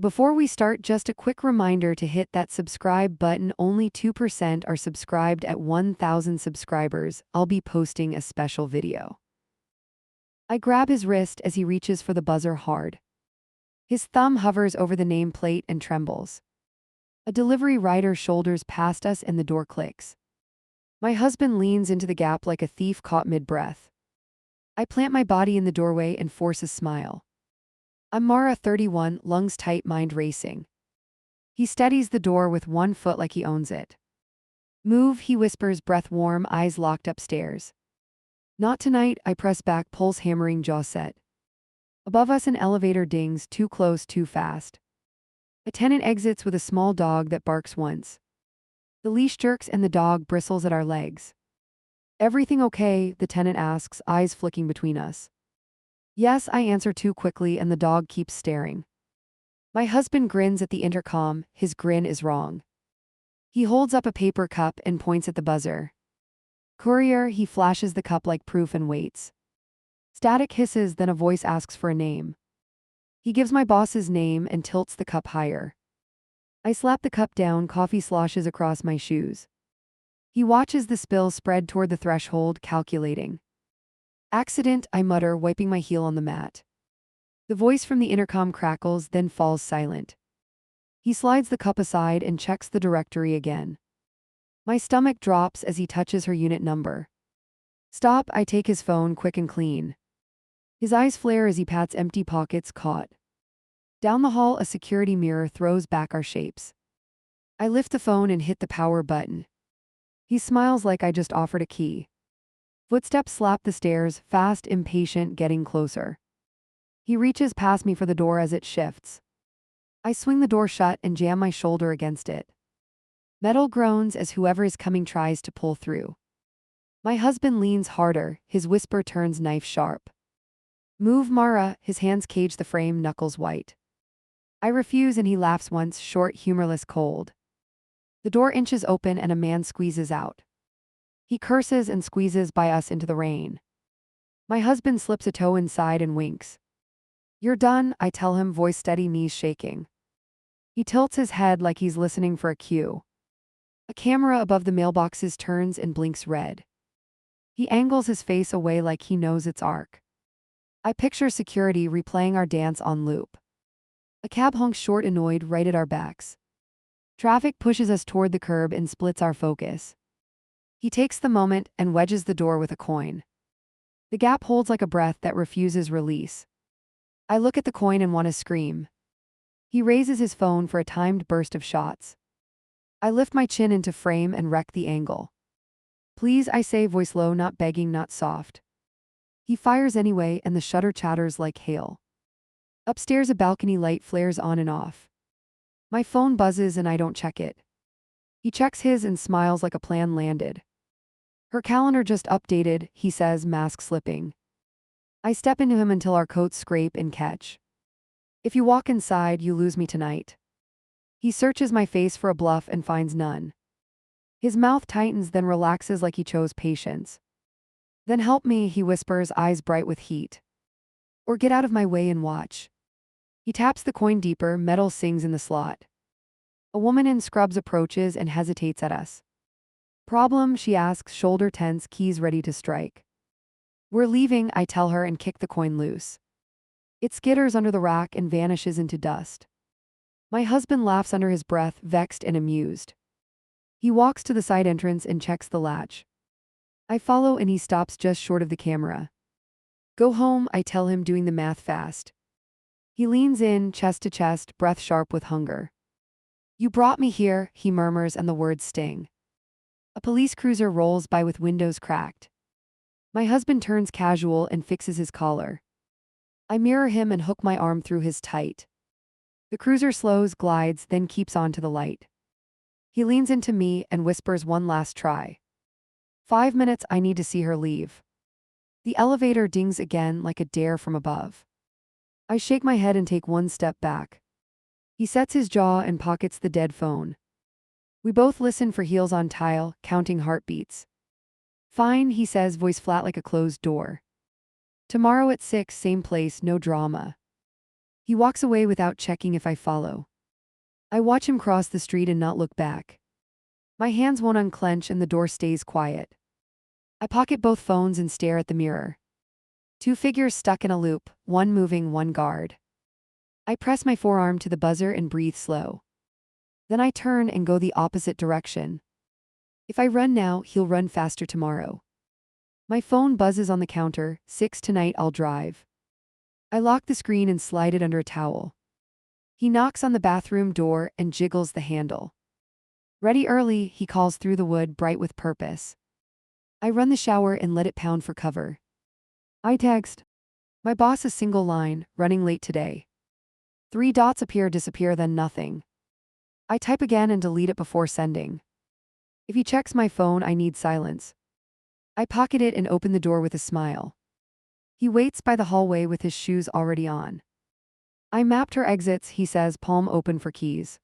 Before we start, just a quick reminder to hit that subscribe button. Only 2% are subscribed at 1,000 subscribers. I'll be posting a special video. I grab his wrist as he reaches for the buzzer hard. His thumb hovers over the nameplate and trembles. A delivery rider shoulders past us and the door clicks. My husband leans into the gap like a thief caught mid-breath. I plant my body in the doorway and force a smile. I'm Mara, 31, lungs tight, mind racing. He steadies the door with one foot like he owns it. Move, he whispers, breath warm, eyes locked upstairs. Not tonight, I press back, pulse hammering, jaw set. Above us an elevator dings, too close, too fast. A tenant exits with a small dog that barks once. The leash jerks and the dog bristles at our legs. Everything okay? The tenant asks, eyes flicking between us. Yes, I answer too quickly and the dog keeps staring. My husband grins at the intercom, his grin is wrong. He holds up a paper cup and points at the buzzer. Courier, he flashes the cup like proof and waits. Static hisses, then a voice asks for a name. He gives my boss's name and tilts the cup higher. I slap the cup down, coffee sloshes across my shoes. He watches the spill spread toward the threshold, calculating. Accident, I mutter, wiping my heel on the mat. The voice from the intercom crackles, then falls silent. He slides the cup aside and checks the directory again. My stomach drops as he touches her unit number. Stop, I take his phone quick and clean. His eyes flare as he pats empty pockets, caught. Down the hall, a security mirror throws back our shapes. I lift the phone and hit the power button. He smiles like I just offered a key. Footsteps slap the stairs, fast, impatient, getting closer. He reaches past me for the door as it shifts. I swing the door shut and jam my shoulder against it. Metal groans as whoever is coming tries to pull through. My husband leans harder, his whisper turns knife sharp. Move, Mara, his hands cage the frame, knuckles white. I refuse and he laughs once, short, humorless, cold. The door inches open and a man squeezes out. He curses and squeezes by us into the rain. My husband slips a toe inside and winks. You're done, I tell him, voice steady, knees shaking. He tilts his head like he's listening for a cue. A camera above the mailboxes turns and blinks red. He angles his face away like he knows its arc. I picture security replaying our dance on loop. A cab honks short, annoyed, right at our backs. Traffic pushes us toward the curb and splits our focus. He takes the moment and wedges the door with a coin. The gap holds like a breath that refuses release. I look at the coin and want to scream. He raises his phone for a timed burst of shots. I lift my chin into frame and wreck the angle. Please, I say, voice low, not begging, not soft. He fires anyway and the shutter chatters like hail. Upstairs a balcony light flares on and off. My phone buzzes and I don't check it. He checks his and smiles like a plan landed. Her calendar just updated, he says, mask slipping. I step into him until our coats scrape and catch. If you walk inside, you lose me tonight. He searches my face for a bluff and finds none. His mouth tightens, then relaxes like he chose patience. Then help me, he whispers, eyes bright with heat. Or get out of my way and watch. He taps the coin deeper, metal sings in the slot. A woman in scrubs approaches and hesitates at us. Problem, she asks, shoulder tense, keys ready to strike. We're leaving, I tell her and kick the coin loose. It skitters under the rack and vanishes into dust. My husband laughs under his breath, vexed and amused. He walks to the side entrance and checks the latch. I follow and he stops just short of the camera. Go home, I tell him, doing the math fast. He leans in, chest to chest, breath sharp with hunger. You brought me here, he murmurs, and the words sting. A police cruiser rolls by with windows cracked. My husband turns casual and fixes his collar. I mirror him and hook my arm through his tight. The cruiser slows, glides, then keeps on to the light. He leans into me and whispers one last try. 5 minutes, I need to see her leave. The elevator dings again like a dare from above. I shake my head and take one step back. He sets his jaw and pockets the dead phone. We both listen for heels on tile, counting heartbeats. Fine, he says, voice flat like a closed door. Tomorrow at 6, same place, no drama. He walks away without checking if I follow. I watch him cross the street and not look back. My hands won't unclench and the door stays quiet. I pocket both phones and stare at the mirror. Two figures stuck in a loop, one moving, one guard. I press my forearm to the buzzer and breathe slow. Then I turn and go the opposite direction. If I run now, he'll run faster tomorrow. My phone buzzes on the counter. 6 tonight, I'll drive. I lock the screen and slide it under a towel. He knocks on the bathroom door and jiggles the handle. Ready early, he calls through the wood, bright with purpose. I run the shower and let it pound for cover. I text. My boss, a single line, running late today. 3 dots appear, disappear, then nothing. I type again and delete it before sending. If he checks my phone, I need silence. I pocket it and open the door with a smile. He waits by the hallway with his shoes already on. I mapped her exits, he says, palm open for keys.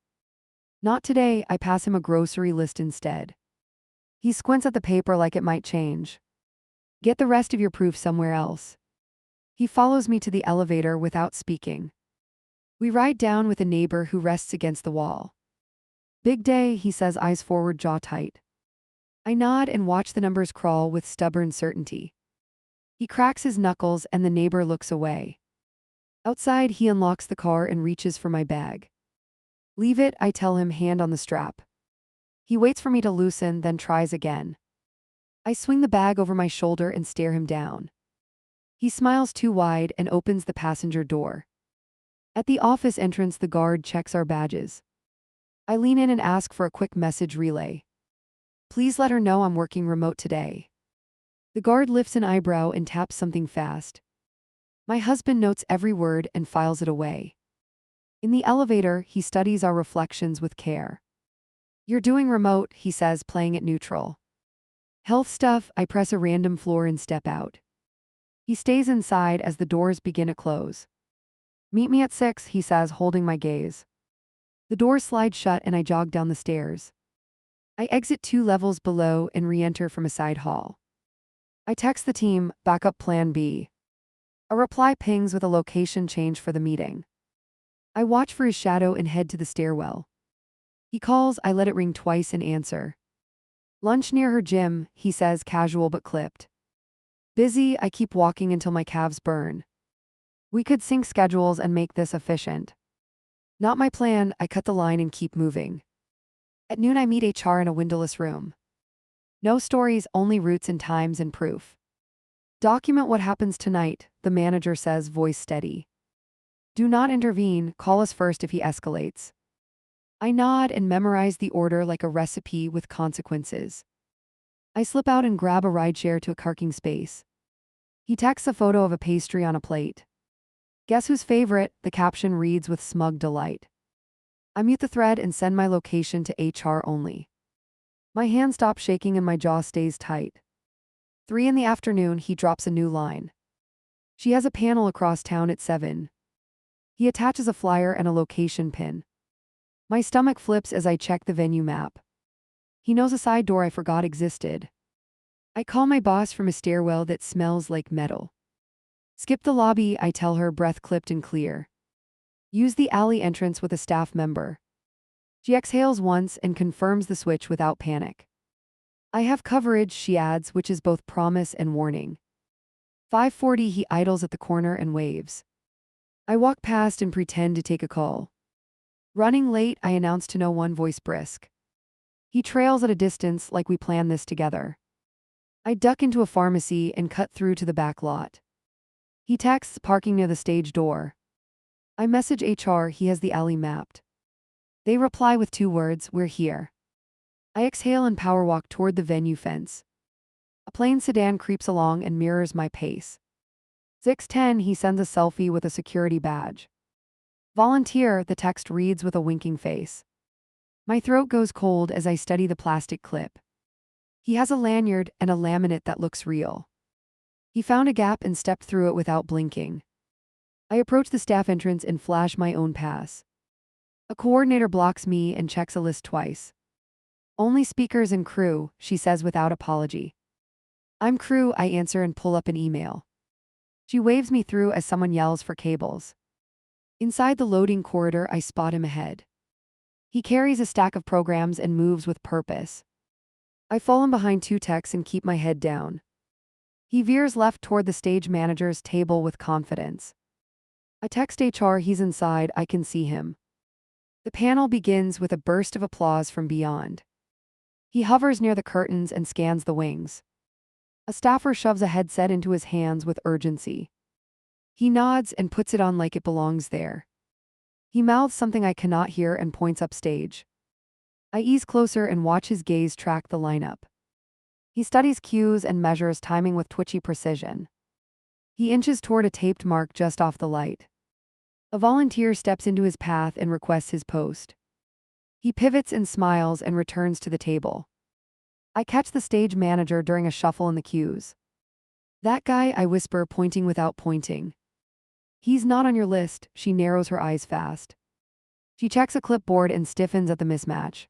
Not today, I pass him a grocery list instead. He squints at the paper like it might change. Get the rest of your proof somewhere else. He follows me to the elevator without speaking. We ride down with a neighbor who rests against the wall. Big day, he says, eyes forward, jaw tight. I nod and watch the numbers crawl with stubborn certainty. He cracks his knuckles and the neighbor looks away. Outside, he unlocks the car and reaches for my bag. Leave it, I tell him, hand on the strap. He waits for me to loosen, then tries again. I swing the bag over my shoulder and stare him down. He smiles too wide and opens the passenger door. At the office entrance, the guard checks our badges. I lean in and ask for a quick message relay. Please let her know I'm working remote today. The guard lifts an eyebrow and taps something fast. My husband notes every word and files it away. In the elevator, he studies our reflections with care. You're doing remote, he says, playing it neutral. Health stuff, I press a random floor and step out. He stays inside as the doors begin to close. Meet me at 6, he says, holding my gaze. The door slides shut and I jog down the stairs. I exit 2 levels below and re-enter from a side hall. I text the team, backup plan B. A reply pings with a location change for the meeting. I watch for his shadow and head to the stairwell. He calls, I let it ring twice and answer. Lunch near her gym, he says, casual but clipped. Busy, I keep walking until my calves burn. We could sync schedules and make this efficient. Not my plan, I cut the line and keep moving. At noon I meet HR in a windowless room. No stories, only routes and times and proof. Document what happens tonight, the manager says, voice steady. Do not intervene, call us first if he escalates. I nod and memorize the order like a recipe with consequences. I slip out and grab a rideshare to a parking space. He texts a photo of a pastry on a plate. Guess whose favorite, the caption reads with smug delight. I mute the thread and send my location to HR only. My hand stops shaking and my jaw stays tight. 3 in the afternoon, he drops a new line. She has a panel across town at 7. He attaches a flyer and a location pin. My stomach flips as I check the venue map. He knows a side door I forgot existed. I call my boss from a stairwell that smells like metal. Skip the lobby, I tell her, breath clipped and clear. Use the alley entrance with a staff member. She exhales once and confirms the switch without panic. I have coverage, she adds, which is both promise and warning. 5:40, he idles at the corner and waves. I walk past and pretend to take a call. Running late, I announce to no one, voice brisk. He trails at a distance like we planned this together. I duck into a pharmacy and cut through to the back lot. He texts, parking near the stage door. I message HR, he has the alley mapped. They reply with 2 words, we're here. I exhale and power walk toward the venue fence. A plain sedan creeps along and mirrors my pace. 6:10, he sends a selfie with a security badge. Volunteer, the text reads with a winking face. My throat goes cold as I study the plastic clip. He has a lanyard and a laminate that looks real. He found a gap and stepped through it without blinking. I approach the staff entrance and flash my own pass. A coordinator blocks me and checks a list twice. Only speakers and crew, she says without apology. I'm crew, I answer and pull up an email. She waves me through as someone yells for cables. Inside the loading corridor, I spot him ahead. He carries a stack of programs and moves with purpose. I fall in behind two techs and keep my head down. He veers left toward the stage manager's table with confidence. I text HR he's inside, I can see him. The panel begins with a burst of applause from beyond. He hovers near the curtains and scans the wings. A staffer shoves a headset into his hands with urgency. He nods and puts it on like it belongs there. He mouths something I cannot hear and points upstage. I ease closer and watch his gaze track the lineup. He studies cues and measures timing with twitchy precision. He inches toward a taped mark just off the light. A volunteer steps into his path and requests his post. He pivots and smiles and returns to the table. I catch the stage manager during a shuffle in the cues. "That guy," I whisper, pointing without pointing. "He's not on your list." She narrows her eyes fast. She checks a clipboard and stiffens at the mismatch.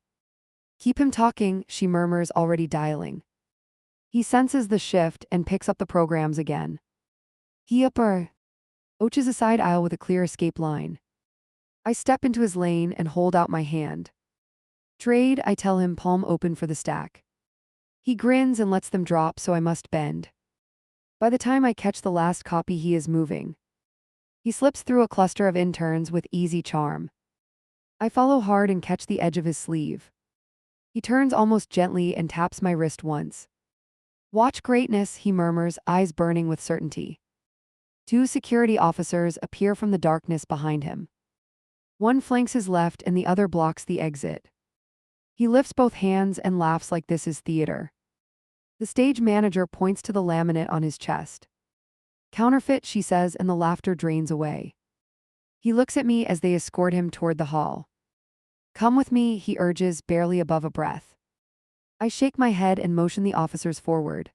"Keep him talking," she murmurs, already dialing. He senses the shift and picks up the programs again. He upper oaches a side aisle with a clear escape line. I step into his lane and hold out my hand. "Trade," I tell him, palm open for the stack. He grins and lets them drop, so I must bend. By the time I catch the last copy, he is moving. He slips through a cluster of interns with easy charm. I follow hard and catch the edge of his sleeve. He turns almost gently and taps my wrist once. "Watch greatness," he murmurs, eyes burning with certainty. Two security officers appear from the darkness behind him. One flanks his left and the other blocks the exit. He lifts both hands and laughs like this is theater. The stage manager points to the laminate on his chest. "Counterfeit," she says, and the laughter drains away. He looks at me as they escort him toward the hall. "Come with me," he urges, barely above a breath. I shake my head and motion the officers forward.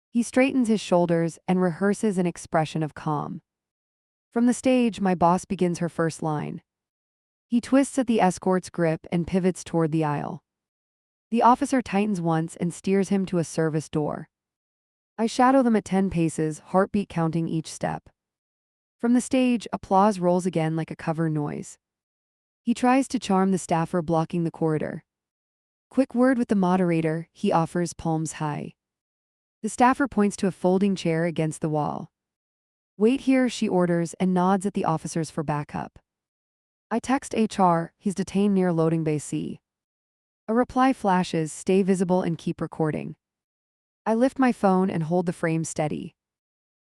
He straightens his shoulders and rehearses an expression of calm. From the stage, my boss begins her first line. He twists at the escort's grip and pivots toward the aisle. The officer tightens once and steers him to a service door. I shadow them at 10 paces, heartbeat counting each step. From the stage, applause rolls again like a cover noise. He tries to charm the staffer blocking the corridor. "Quick word with the moderator," he offers, palms high. The staffer points to a folding chair against the wall. "Wait here," she orders, and nods at the officers for backup. I text HR, he's detained near loading bay C. A reply flashes, "Stay visible and keep recording." I lift my phone and hold the frame steady.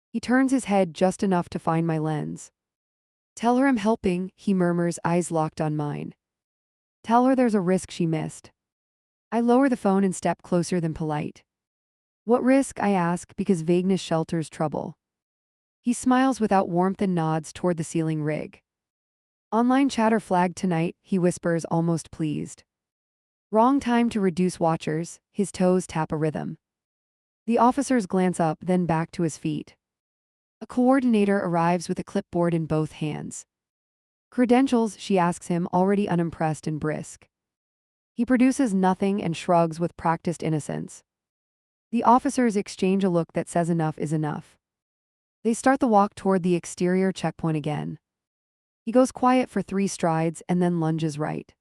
He turns his head just enough to find my lens. "Tell her I'm helping," he murmurs, eyes locked on mine. "Tell her there's a risk she missed." I lower the phone and step closer than polite. "What risk?" I ask, because vagueness shelters trouble. He smiles without warmth and nods toward the ceiling rig. "Online chatter flagged tonight," he whispers, almost pleased. Wrong time to reduce watchers, his toes tap a rhythm. The officers glance up, then back to his feet. A coordinator arrives with a clipboard in both hands. "Credentials?" she asks him, already unimpressed and brisk. He produces nothing and shrugs with practiced innocence. The officers exchange a look that says enough is enough. They start the walk toward the exterior checkpoint again. He goes quiet for 3 strides and then lunges right.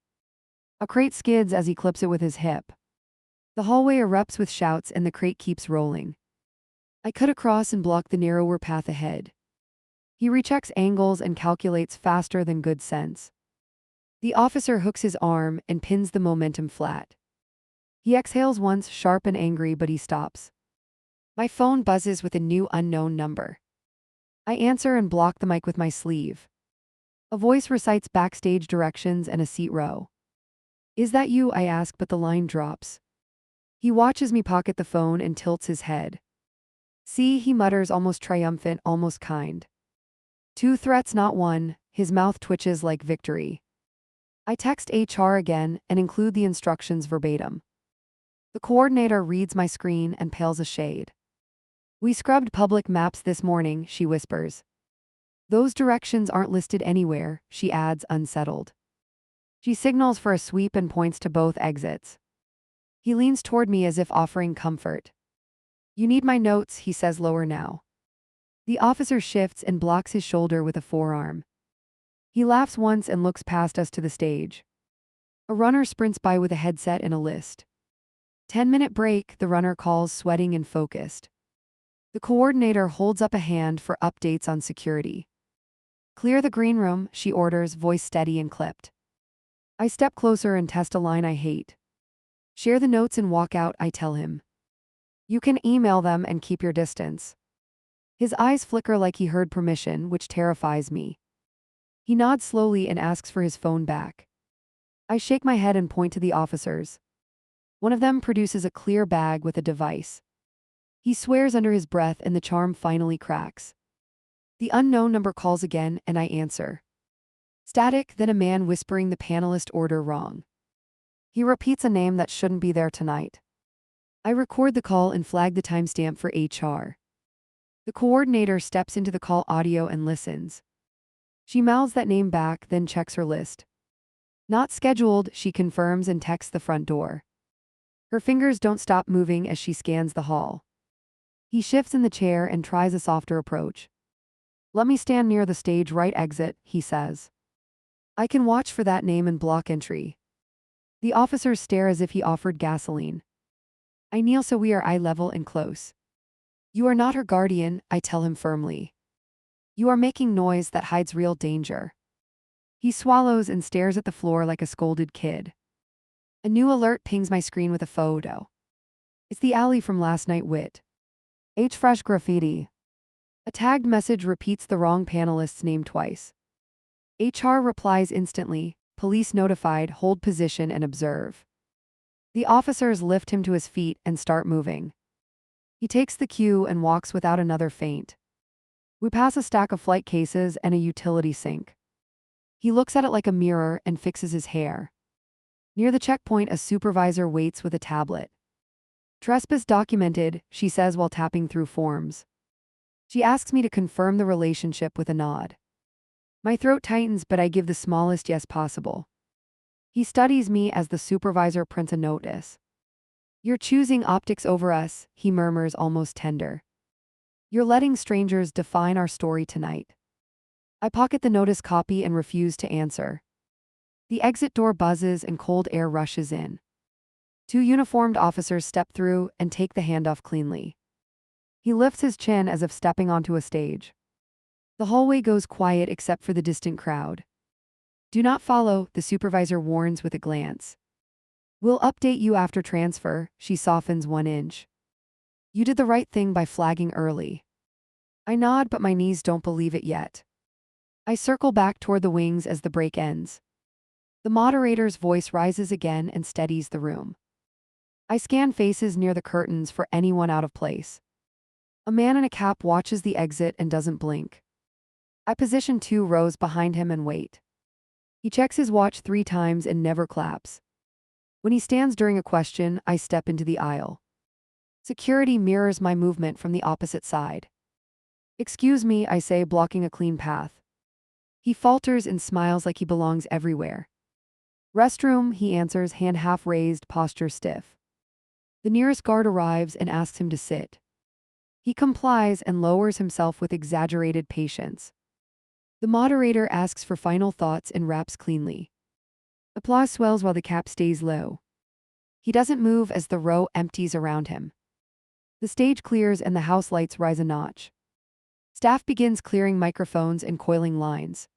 A crate skids as he clips it with his hip. The hallway erupts with shouts and the crate keeps rolling. I cut across and block the narrower path ahead. He rechecks angles and calculates faster than good sense. The officer hooks his arm and pins the momentum flat. He exhales once, sharp and angry, but he stops. My phone buzzes with a new unknown number. I answer and block the mic with my sleeve. A voice recites backstage directions and a seat row. "Is that you?" I ask, but the line drops. He watches me pocket the phone and tilts his head. "See," he mutters, almost triumphant, almost kind. 2 threats, not 1, his mouth twitches like victory. I text HR again and include the instructions verbatim. The coordinator reads my screen and pales a shade. "We scrubbed public maps this morning," she whispers. "Those directions aren't listed anywhere," she adds, unsettled. She signals for a sweep and points to both exits. He leans toward me as if offering comfort. "You need my notes," he says, lower now. The officer shifts and blocks his shoulder with a forearm. He laughs once and looks past us to the stage. A runner sprints by with a headset and a list. 10-minute break, the runner calls, sweating and focused. The coordinator holds up a hand for updates on security. Clear the green room, she orders, voice steady and clipped. I step closer and test a line I hate. Share the notes and walk out, I tell him. You can email them and keep your distance. His eyes flicker like he heard permission, which terrifies me. He nods slowly and asks for his phone back. I shake my head and point to the officers. One of them produces a clear bag with a device. He swears under his breath and the charm finally cracks. The unknown number calls again and I answer. Static, then a man whispering the panelist order wrong. He repeats a name that shouldn't be there tonight. I record the call and flag the timestamp for HR. The coordinator steps into the call audio and listens. She mouths that name back, then checks her list. Not scheduled, she confirms and texts the front door. Her fingers don't stop moving as she scans the hall. He shifts in the chair and tries a softer approach. Let me stand near the stage right exit, he says. I can watch for that name and block entry. The officers stare as if he offered gasoline. I kneel so we are eye level and close. You are not her guardian, I tell him firmly. You are making noise that hides real danger. He swallows and stares at the floor like a scolded kid. A new alert pings my screen with a photo. It's the alley from last night, Wit. H fresh graffiti. A tagged message repeats the wrong panelist's name twice. HR replies instantly, police notified, hold position and observe. The officers lift him to his feet and start moving. He takes the cue and walks without another feint. We pass a stack of flight cases and a utility sink. He looks at it like a mirror and fixes his hair. Near the checkpoint, a supervisor waits with a tablet. Trespass documented, she says while tapping through forms. She asks me to confirm the relationship with a nod. My throat tightens, but I give the smallest yes possible. He studies me as the supervisor prints a notice. You're choosing optics over us, he murmurs, almost tender. You're letting strangers define our story tonight. I pocket the notice copy and refuse to answer. The exit door buzzes and cold air rushes in. Two uniformed officers step through and take the handoff cleanly. He lifts his chin as if stepping onto a stage. The hallway goes quiet except for the distant crowd. Do not follow, the supervisor warns with a glance. We'll update you after transfer, she softens 1 inch. You did the right thing by flagging early. I nod, but my knees don't believe it yet. I circle back toward the wings as the break ends. The moderator's voice rises again and steadies the room. I scan faces near the curtains for anyone out of place. A man in a cap watches the exit and doesn't blink. I position 2 rows behind him and wait. He checks his watch 3 times and never claps. When he stands during a question, I step into the aisle. Security mirrors my movement from the opposite side. Excuse me, I say, blocking a clean path. He falters and smiles like he belongs everywhere. Restroom, he answers, hand half raised, posture stiff. The nearest guard arrives and asks him to sit. He complies and lowers himself with exaggerated patience. The moderator asks for final thoughts and raps cleanly. Applause swells while the cap stays low. He doesn't move as the row empties around him. The stage clears and the house lights rise a notch. Staff begins clearing microphones and coiling lines.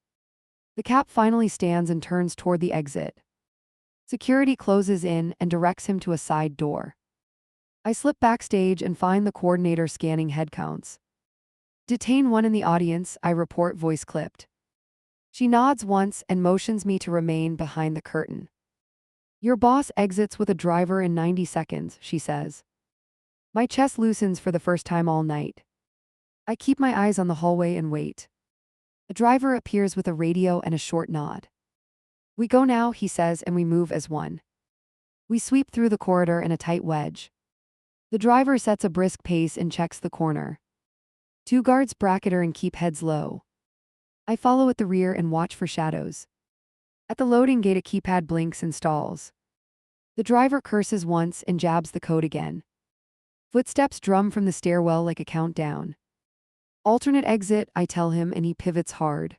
The cap finally stands and turns toward the exit. Security closes in and directs him to a side door. I slip backstage and find the coordinator scanning head counts. Detain 1 in the audience, I report, voice clipped. She nods once and motions me to remain behind the curtain. Your boss exits with a driver in 90 seconds, she says. My chest loosens for the first time all night. I keep my eyes on the hallway and wait. A driver appears with a radio and a short nod. We go now, he says, and we move as one. We sweep through the corridor in a tight wedge. The driver sets a brisk pace and checks the corner. 2 guards bracket her and keep heads low. I follow at the rear and watch for shadows. At the loading gate, a keypad blinks and stalls. The driver curses once and jabs the code again. Footsteps drum from the stairwell like a countdown. Alternate exit, I tell him, and he pivots hard.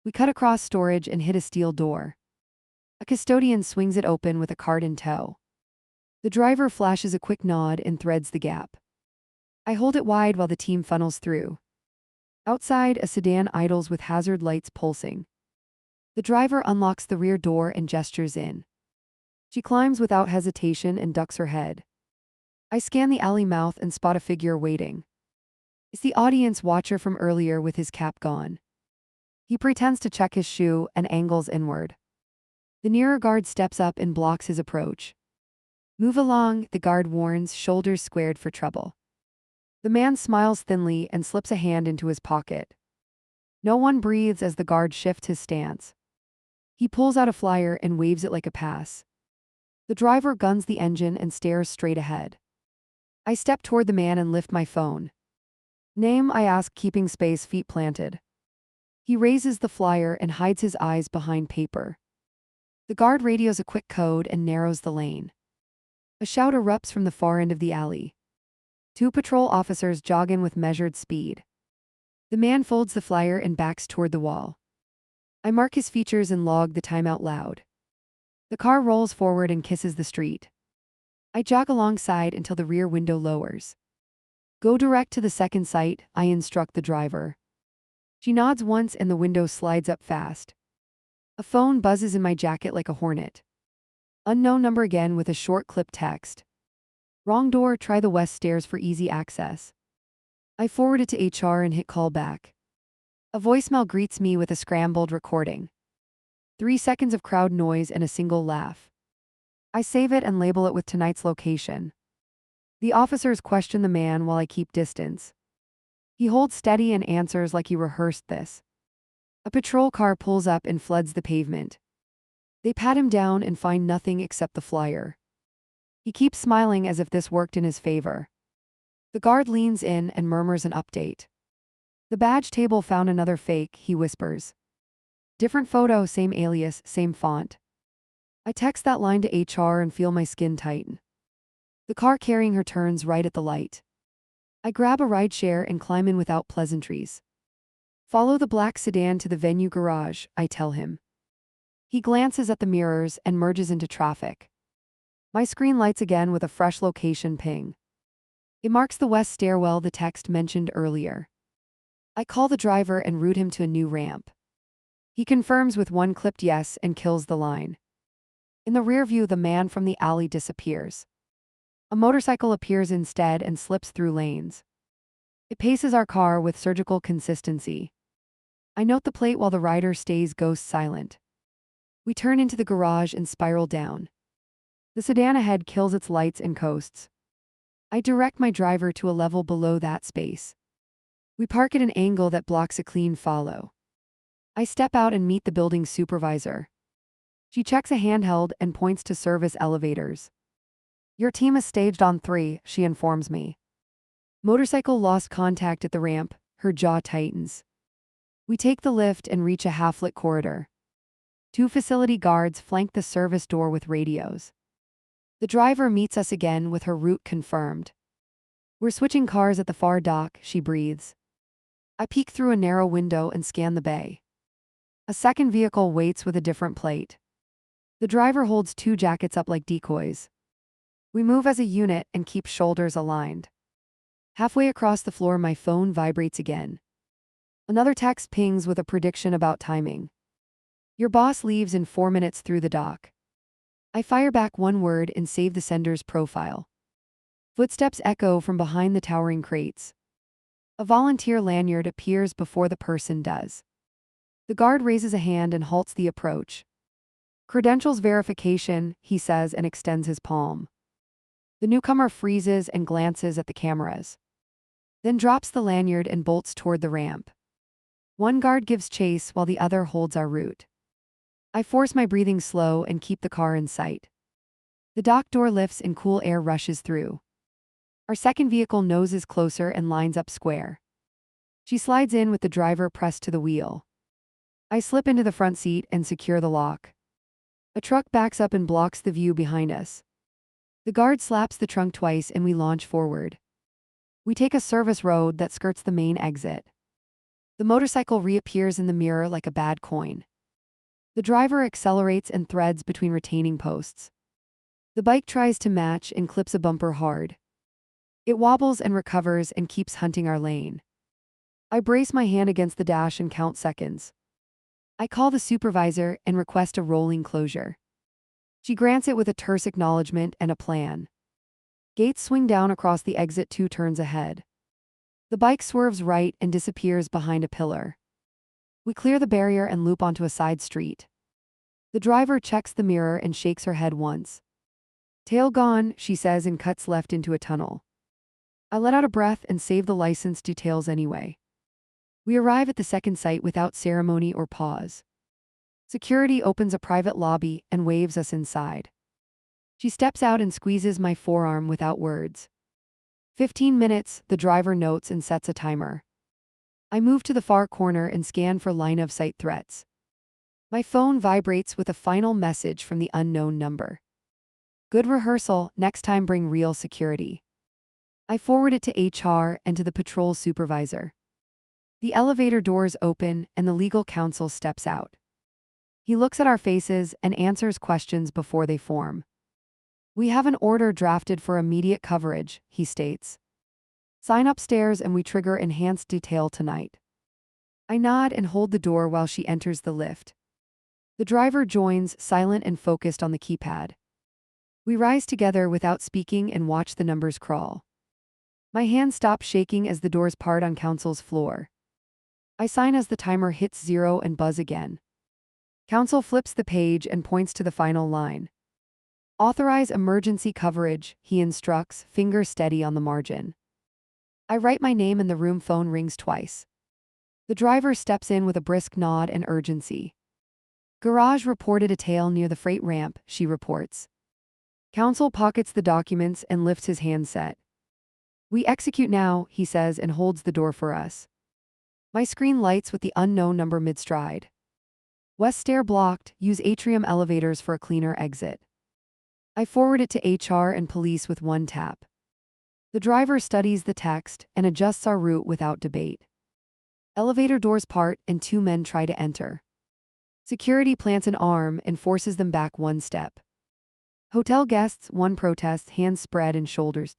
We cut across storage and hit a steel door. A custodian swings it open with a cart in tow. The driver flashes a quick nod and threads the gap. I hold it wide while the team funnels through. Outside, a sedan idles with hazard lights pulsing. The driver unlocks the rear door and gestures in. She climbs without hesitation and ducks her head. I scan the alley mouth and spot a figure waiting. It's the audience watcher from earlier with his cap gone. He pretends to check his shoe and angles inward. The nearer guard steps up and blocks his approach. Move along, the guard warns, shoulders squared for trouble. The man smiles thinly and slips a hand into his pocket. No one breathes as the guard shifts his stance. He pulls out a flyer and waves it like a pass. The driver guns the engine and stares straight ahead. I step toward the man and lift my phone. Name, I ask, keeping space, feet planted. He raises the flyer and hides his eyes behind paper. The guard radios a quick code and narrows the lane. A shout erupts from the far end of the alley. 2 patrol officers jog in with measured speed. The man folds the flyer and backs toward the wall. I mark his features and log the time out loud. The car rolls forward and kisses the street. I jog alongside until the rear window lowers. Go direct to the second site, I instruct the driver. She nods once and the window slides up fast. A phone buzzes in my jacket like a hornet. Unknown number again with a short clip text. Wrong door, try the west stairs for easy access. I forward it to HR and hit call back. A voicemail greets me with a scrambled recording. 3 seconds of crowd noise and a single laugh. I save it and label it with tonight's location. The officers question the man while I keep distance. He holds steady and answers like he rehearsed this. A patrol car pulls up and floods the pavement. They pat him down and find nothing except the flyer. He keeps smiling as if this worked in his favor. The guard leans in and murmurs an update. The badge table found another fake, he whispers. Different photo, same alias, same font. I text that line to HR and feel my skin tighten. The car carrying her turns right at the light. I grab a rideshare and climb in without pleasantries. Follow the black sedan to the venue garage, I tell him. He glances at the mirrors and merges into traffic. My screen lights again with a fresh location ping. It marks the west stairwell the text mentioned earlier. I call the driver and route him to a new ramp. He confirms with one clipped yes and kills the line. In the rear view, the man from the alley disappears. A motorcycle appears instead and slips through lanes. It paces our car with surgical consistency. I note the plate while the rider stays ghost silent. We turn into the garage and spiral down. The sedan ahead kills its lights and coasts. I direct my driver to a level below that space. We park at an angle that blocks a clean follow. I step out and meet the building supervisor. She checks a handheld and points to service elevators. Your team is staged on 3, she informs me. Motorcycle lost contact at the ramp, her jaw tightens. We take the lift and reach a half-lit corridor. 2 facility guards flank the service door with radios. The driver meets us again with her route confirmed. We're switching cars at the far dock, she breathes. I peek through a narrow window and scan the bay. A second vehicle waits with a different plate. The driver holds 2 jackets up like decoys. We move as a unit and keep shoulders aligned. Halfway across the floor, my phone vibrates again. Another text pings with a prediction about timing. Your boss leaves in 4 minutes through the dock. I fire back one word and save the sender's profile. Footsteps echo from behind the towering crates. A volunteer lanyard appears before the person does. The guard raises a hand and halts the approach. Credentials verification, he says and extends his palm. The newcomer freezes and glances at the cameras. Then drops the lanyard and bolts toward the ramp. One guard gives chase while the other holds our route. I force my breathing slow and keep the car in sight. The dock door lifts and cool air rushes through. Our second vehicle noses closer and lines up square. She slides in with the driver pressed to the wheel. I slip into the front seat and secure the lock. A truck backs up and blocks the view behind us. The guard slaps the trunk twice and we launch forward. We take a service road that skirts the main exit. The motorcycle reappears in the mirror like a bad coin. The driver accelerates and threads between retaining posts. The bike tries to match and clips a bumper hard. It wobbles and recovers and keeps hunting our lane. I brace my hand against the dash and count seconds. I call the supervisor and request a rolling closure. She grants it with a terse acknowledgement and a plan. Gates swing down across the exit 2 turns ahead. The bike swerves right and disappears behind a pillar. We clear the barrier and loop onto a side street. The driver checks the mirror and shakes her head once. Tail gone, she says, and cuts left into a tunnel. I let out a breath and save the license details anyway. We arrive at the second site without ceremony or pause. Security opens a private lobby and waves us inside. She steps out and squeezes my forearm without words. 15 minutes, the driver notes and sets a timer. I move to the far corner and scan for line-of-sight threats. My phone vibrates with a final message from the unknown number. Good rehearsal, next time bring real security. I forward it to HR and to the patrol supervisor. The elevator doors open and the legal counsel steps out. He looks at our faces and answers questions before they form. We have an order drafted for immediate coverage, he states. Sign upstairs and we trigger enhanced detail tonight. I nod and hold the door while she enters the lift. The driver joins, silent and focused on the keypad. We rise together without speaking and watch the numbers crawl. My hand stops shaking as the doors part on counsel's floor. I sign as the timer hits 0 and buzz again. Counsel flips the page and points to the final line. Authorize emergency coverage, he instructs, finger steady on the margin. I write my name and the room phone rings twice. The driver steps in with a brisk nod and urgency. Garage reported a tail near the freight ramp, she reports. Counsel pockets the documents and lifts his handset. We execute now, he says and holds the door for us. My screen lights with the unknown number mid-stride. West stair blocked, use atrium elevators for a cleaner exit. I forward it to HR and police with one tap. The driver studies the text and adjusts our route without debate. Elevator doors part and 2 men try to enter. Security plants an arm and forces them back 1 step. Hotel guests, 1 protests, hands spread and shoulders.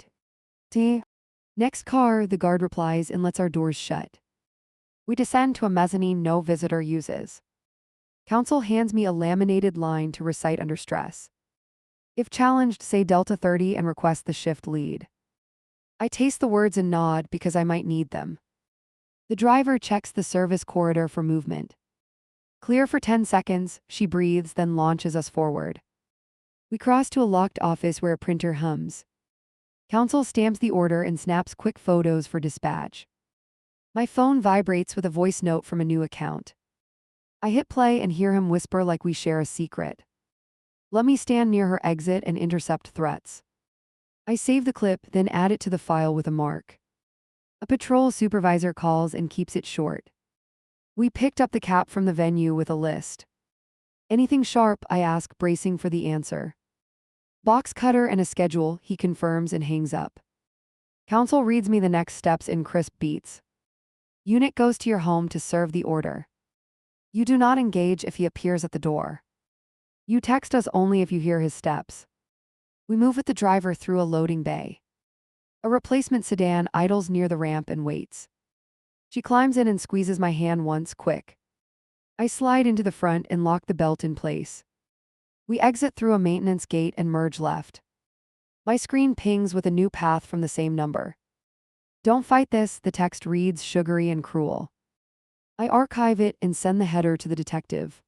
Next car, the guard replies and lets our doors shut. We descend to a mezzanine no visitor uses. Counsel hands me a laminated line to recite under stress. If challenged, say Delta 30 and request the shift lead. I taste the words and nod because I might need them. The driver checks the service corridor for movement. Clear for 10 seconds, she breathes, then launches us forward. We cross to a locked office where a printer hums. Counsel stamps the order and snaps quick photos for dispatch. My phone vibrates with a voice note from a new account. I hit play and hear him whisper like we share a secret. Let me stand near her exit and intercept threats. I save the clip, then add it to the file with a mark. A patrol supervisor calls and keeps it short. We picked up the cap from the venue with a list. Anything sharp, I ask, bracing for the answer. Box cutter and a schedule, he confirms and hangs up. Counsel reads me the next steps in crisp beats. Unit goes to your home to serve the order. You do not engage if he appears at the door. You text us only if you hear his steps. We move with the driver through a loading bay. A replacement sedan idles near the ramp and waits. She climbs in and squeezes my hand once, quick. I slide into the front and lock the belt in place. We exit through a maintenance gate and merge left. My screen pings with a new path from the same number. Don't fight this, the text reads, sugary and cruel. I archive it and send the header to the detective.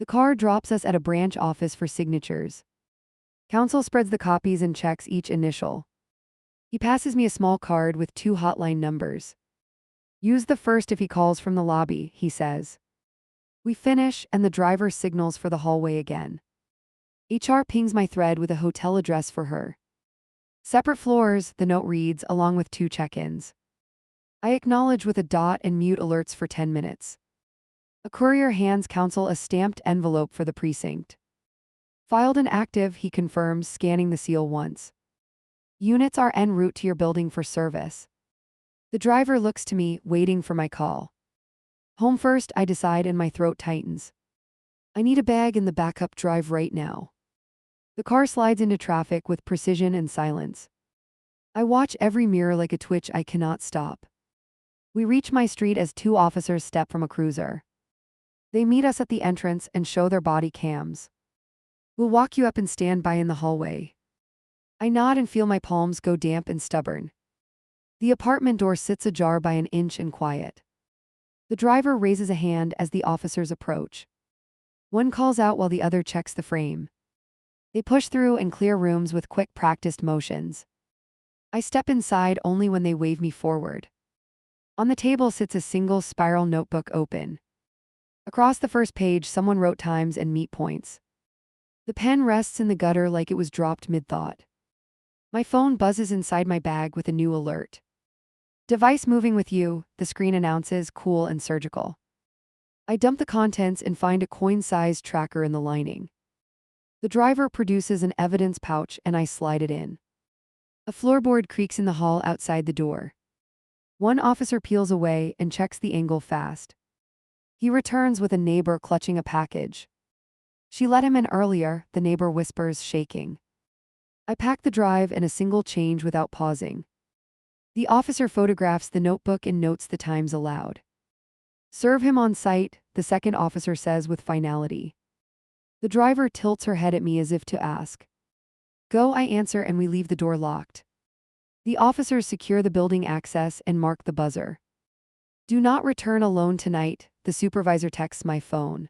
The car drops us at a branch office for signatures. Counsel spreads the copies and checks each initial. He passes me a small card with 2 hotline numbers. Use the first if he calls from the lobby, he says. We finish and the driver signals for the hallway again. HR pings my thread with a hotel address for her. Separate floors, the note reads, along with 2 check-ins. I acknowledge with a dot and mute alerts for 10 minutes. A courier hands Counsel a stamped envelope for the precinct. Filed and active, he confirms, scanning the seal once. Units are en route to your building for service. The driver looks to me, waiting for my call. Home first, I decide, and my throat tightens. I need a bag in the backup drive right now. The car slides into traffic with precision and silence. I watch every mirror like a twitch I cannot stop. We reach my street as two officers step from a cruiser. They meet us at the entrance and show their body cams. We'll walk you up and stand by in the hallway. I nod and feel my palms go damp and stubborn. The apartment door sits ajar by an inch and quiet. The driver raises a hand as the officers approach. One calls out while the other checks the frame. They push through and clear rooms with quick practiced motions. I step inside only when they wave me forward. On the table sits a single spiral notebook open. Across the first page, someone wrote times and meet points. The pen rests in the gutter like it was dropped mid-thought. My phone buzzes inside my bag with a new alert. Device moving with you, the screen announces, cool and surgical. I dump the contents and find a coin-sized tracker in the lining. The driver produces an evidence pouch and I slide it in. A floorboard creaks in the hall outside the door. One officer peels away and checks the angle fast. He returns with a neighbor clutching a package. She let him in earlier, the neighbor whispers, shaking. I pack the drive and a single change without pausing. The officer photographs the notebook and notes the times aloud. Serve him on sight, the second officer says with finality. The driver tilts her head at me as if to ask. Go, I answer, and we leave the door locked. The officers secure the building access and mark the buzzer. Do not return alone tonight, the supervisor texts my phone.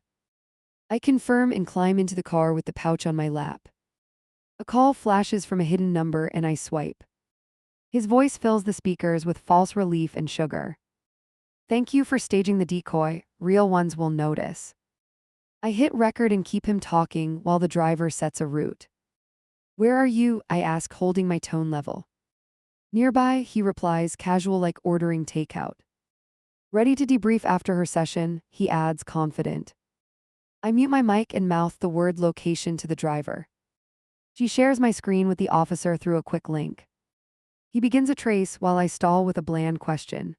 I confirm and climb into the car with the pouch on my lap. A call flashes from a hidden number and I swipe. His voice fills the speakers with false relief and sugar. Thank you for staging the decoy, real ones will notice. I hit record and keep him talking while the driver sets a route. Where are you? I ask, holding my tone level. Nearby, he replies, casual like ordering takeout. Ready to debrief after her session, he adds, confident. I mute my mic and mouth the word location to the driver. She shares my screen with the officer through a quick link. He begins a trace while I stall with a bland question.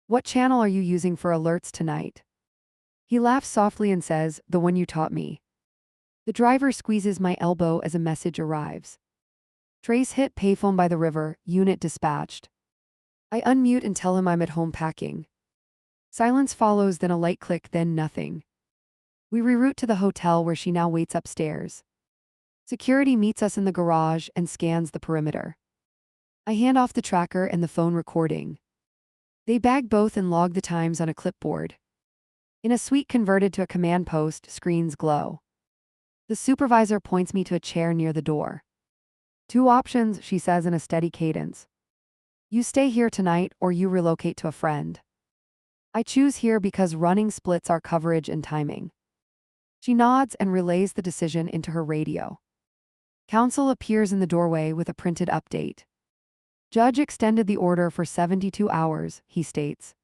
What channel are you using for alerts tonight? He laughs softly and says, the one you taught me. The driver squeezes my elbow as a message arrives. Trace hit payphone by the river, unit dispatched. I unmute and tell him I'm at home packing. Silence follows, then a light click, then nothing. We reroute to the hotel where she now waits upstairs. Security meets us in the garage and scans the perimeter. I hand off the tracker and the phone recording. They bag both and log the times on a clipboard. In a suite converted to a command post, screens glow. The supervisor points me to a chair near the door. Two options, she says in a steady cadence. You stay here tonight or you relocate to a friend. I choose here because running splits our coverage and timing. She nods and relays the decision into her radio. Counsel appears in the doorway with a printed update. Judge extended the order for 72 hours, he states.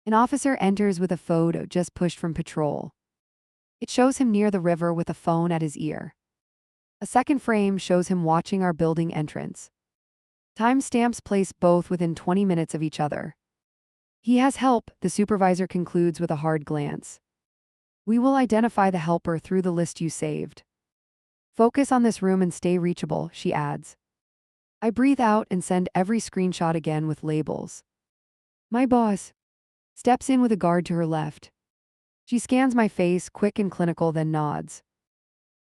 An officer enters with a photo just pushed from patrol. It shows him near the river with a phone at his ear. A second frame shows him watching our building entrance. Timestamps place both within 20 minutes of each other. He has help, the supervisor concludes with a hard glance. We will identify the helper through the list you saved. Focus on this room and stay reachable, she adds. I breathe out and send every screenshot again with labels. My boss steps in with a guard to her left. She scans my face, quick and clinical, then nods.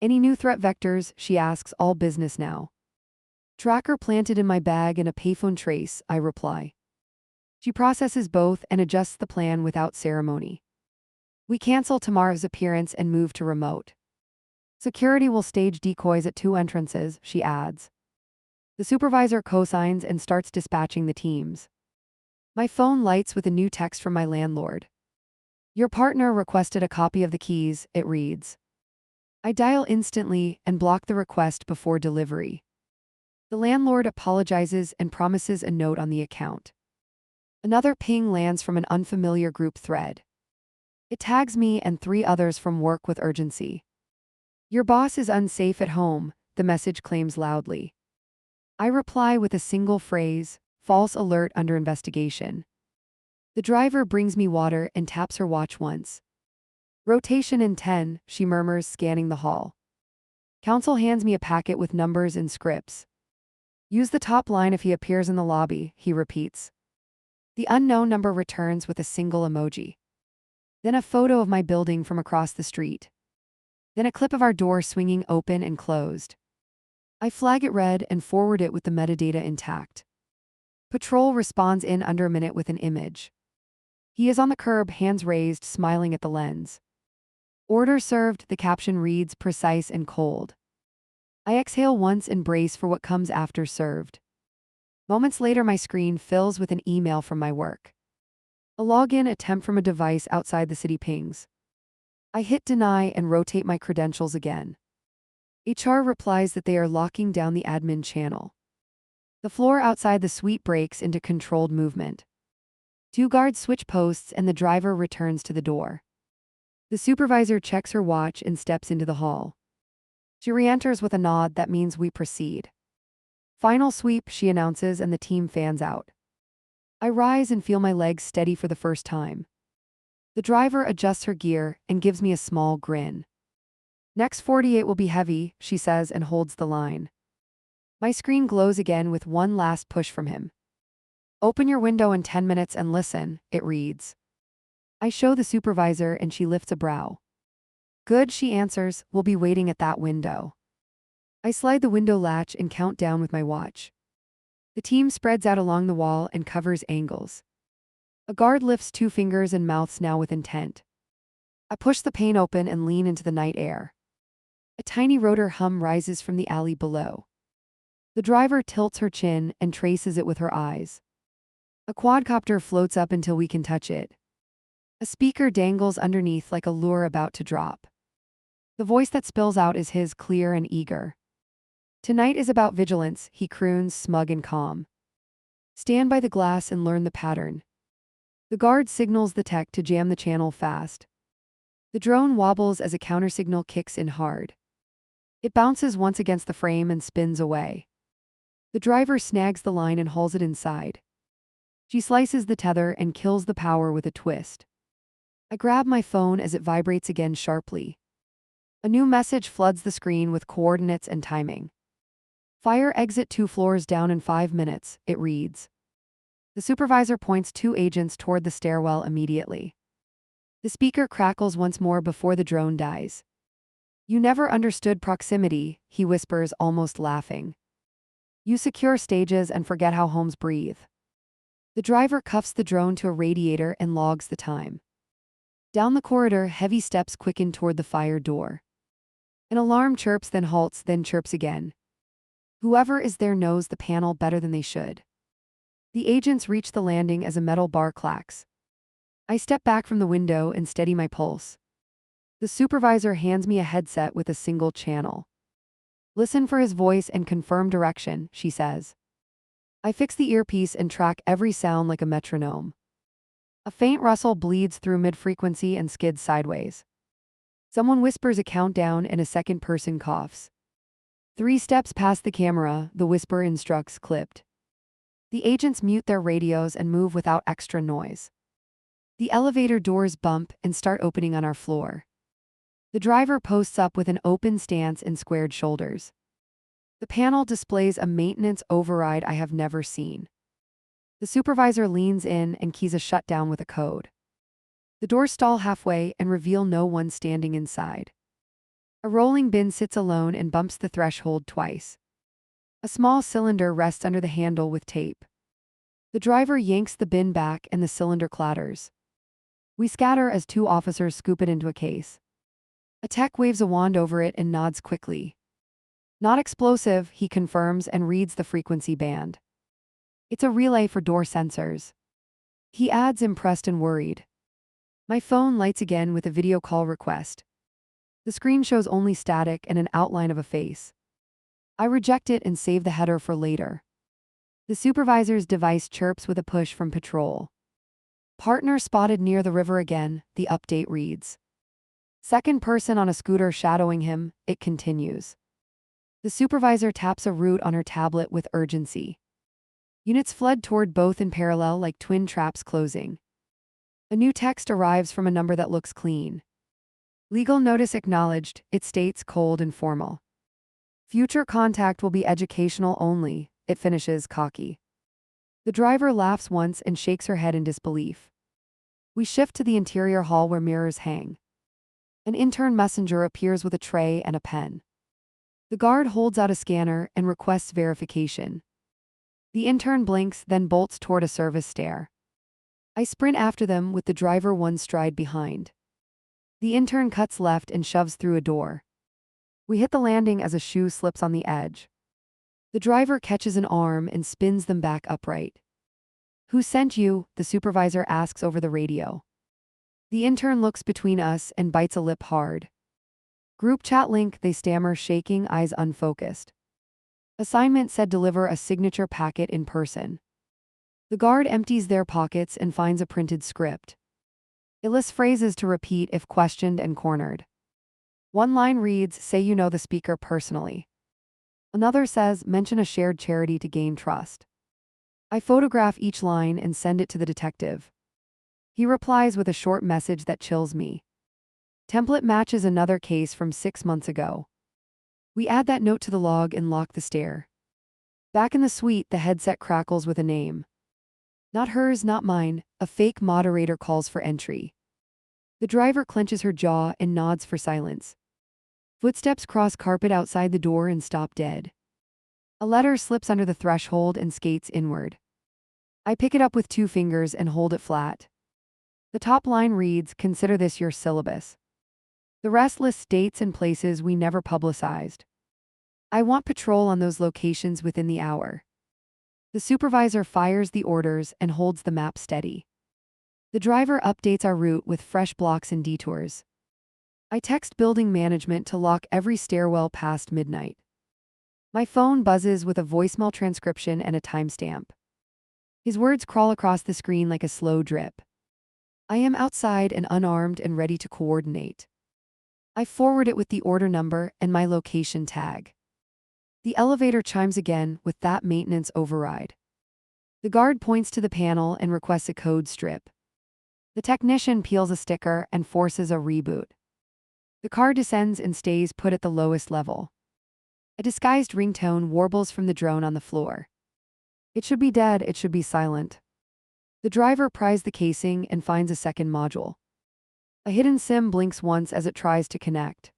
Any new threat vectors, she asks, all business now. Tracker planted in my bag and a payphone trace, I reply. She processes both and adjusts the plan without ceremony. We cancel tomorrow's appearance and move to remote. Security will stage decoys at 2 entrances, she adds. The supervisor cosigns and starts dispatching the teams. My phone lights with a new text from my landlord. Your partner requested a copy of the keys, it reads. I dial instantly and block the request before delivery. The landlord apologizes and promises a note on the account. Another ping lands from an unfamiliar group thread. It tags me and 3 others from work with urgency. Your boss is unsafe at home, the message claims loudly. I reply with a single phrase, false alert under investigation. The driver brings me water and taps her watch once. Rotation in 10, she murmurs, scanning the hall. Counsel hands me a packet with numbers and scripts. Use the top line if he appears in the lobby, he repeats. The unknown number returns with a single emoji. Then a photo of my building from across the street. Then a clip of our door swinging open and closed. I flag it red and forward it with the metadata intact. Patrol responds in under a minute with an image. He is on the curb, hands raised, smiling at the lens. Order served, the caption reads, precise and cold. I exhale once and brace for what comes after served. Moments later, my screen fills with an email from my work. A login attempt from a device outside the city pings. I hit deny and rotate my credentials again. HR replies that they are locking down the admin channel. The floor outside the suite breaks into controlled movement. 2 guards switch posts and the driver returns to the door. The supervisor checks her watch and steps into the hall. She re-enters with a nod that means we proceed. Final sweep, she announces, and the team fans out. I rise and feel my legs steady for the first time. The driver adjusts her gear and gives me a small grin. Next 48 will be heavy, she says and holds the line. My screen glows again with one last push from him. Open your window in 10 minutes and listen, it reads. I show the supervisor and she lifts a brow. Good, she answers, we'll be waiting at that window. I slide the window latch and count down with my watch. The team spreads out along the wall and covers angles. A guard lifts 2 fingers and mouths now with intent. I push the pane open and lean into the night air. A tiny rotor hum rises from the alley below. The driver tilts her chin and traces it with her eyes. A quadcopter floats up until we can touch it. A speaker dangles underneath like a lure about to drop. The voice that spills out is his, clear and eager. Tonight is about vigilance, he croons, smug and calm. Stand by the glass and learn the pattern. The guard signals the tech to jam the channel fast. The drone wobbles as a countersignal kicks in hard. It bounces once against the frame and spins away. The driver snags the line and hauls it inside. She slices the tether and kills the power with a twist. I grab my phone as it vibrates again sharply. A new message floods the screen with coordinates and timing. Fire exit 2 floors down in 5 minutes, it reads. The supervisor points 2 agents toward the stairwell immediately. The speaker crackles once more before the drone dies. You never understood proximity, he whispers, almost laughing. You secure stages and forget how homes breathe. The driver cuffs the drone to a radiator and logs the time. Down the corridor, heavy steps quicken toward the fire door. An alarm chirps, then halts, then chirps again. Whoever is there knows the panel better than they should. The agents reach the landing as a metal bar clacks. I step back from the window and steady my pulse. The supervisor hands me a headset with a single channel. Listen for his voice and confirm direction, she says. I fix the earpiece and track every sound like a metronome. A faint rustle bleeds through mid-frequency and skids sideways. Someone whispers a countdown and a second person coughs. 3 steps past the camera, the whisper instructs, clipped. The agents mute their radios and move without extra noise. The elevator doors bump and start opening on our floor. The driver posts up with an open stance and squared shoulders. The panel displays a maintenance override I have never seen. The supervisor leans in and keys a shutdown with a code. The doors stall halfway and reveal no one standing inside. A rolling bin sits alone and bumps the threshold twice. A small cylinder rests under the handle with tape. The driver yanks the bin back and the cylinder clatters. We scatter as 2 officers scoop it into a case. A tech waves a wand over it and nods quickly. Not explosive, he confirms and reads the frequency band. It's a relay for door sensors. He adds, impressed and worried. My phone lights again with a video call request. The screen shows only static and an outline of a face. I reject it and save the header for later. The supervisor's device chirps with a push from patrol. Partner spotted near the river again, the update reads. Second person on a scooter shadowing him, it continues. The supervisor taps a route on her tablet with urgency. Units flood toward both in parallel like twin traps closing. A new text arrives from a number that looks clean. Legal notice acknowledged, it states cold and formal. Future contact will be educational only, it finishes cocky. The driver laughs once and shakes her head in disbelief. We shift to the interior hall where mirrors hang. An intern messenger appears with a tray and a pen. The guard holds out a scanner and requests verification. The intern blinks, then bolts toward a service stair. I sprint after them with the driver one stride behind. The intern cuts left and shoves through a door. We hit the landing as a shoe slips on the edge. The driver catches an arm and spins them back upright. "Who sent you?" the supervisor asks over the radio. The intern looks between us and bites a lip hard. "Group chat link," they stammer, shaking, eyes unfocused. "Assignment said deliver a signature packet in person." The guard empties their pockets and finds a printed script. It lists phrases to repeat if questioned and cornered. One line reads, "Say you know the speaker personally." Another says, "Mention a shared charity to gain trust." I photograph each line and send it to the detective. He replies with a short message that chills me. Template matches another case from 6 months ago. We add that note to the log and lock the stair. Back in the suite, the headset crackles with a name. Not hers, not mine. A fake moderator calls for entry. The driver clenches her jaw and nods for silence. Footsteps cross carpet outside the door and stop dead. A letter slips under the threshold and skates inward. I pick it up with 2 fingers and hold it flat. The top line reads, "Consider this your syllabus." The rest lists dates and places we never publicized. I want patrol on those locations within the hour. The supervisor fires the orders and holds the map steady. The driver updates our route with fresh blocks and detours. I text building management to lock every stairwell past midnight. My phone buzzes with a voicemail transcription and a timestamp. His words crawl across the screen like a slow drip. I am outside and unarmed and ready to coordinate. I forward it with the order number and my location tag. The elevator chimes again with that maintenance override. The guard points to the panel and requests a code strip. The technician peels a sticker and forces a reboot. The car descends and stays put at the lowest level. A disguised ringtone warbles from the drone on the floor. It should be dead, it should be silent. The driver pries the casing and finds a second module. A hidden SIM blinks once as it tries to connect.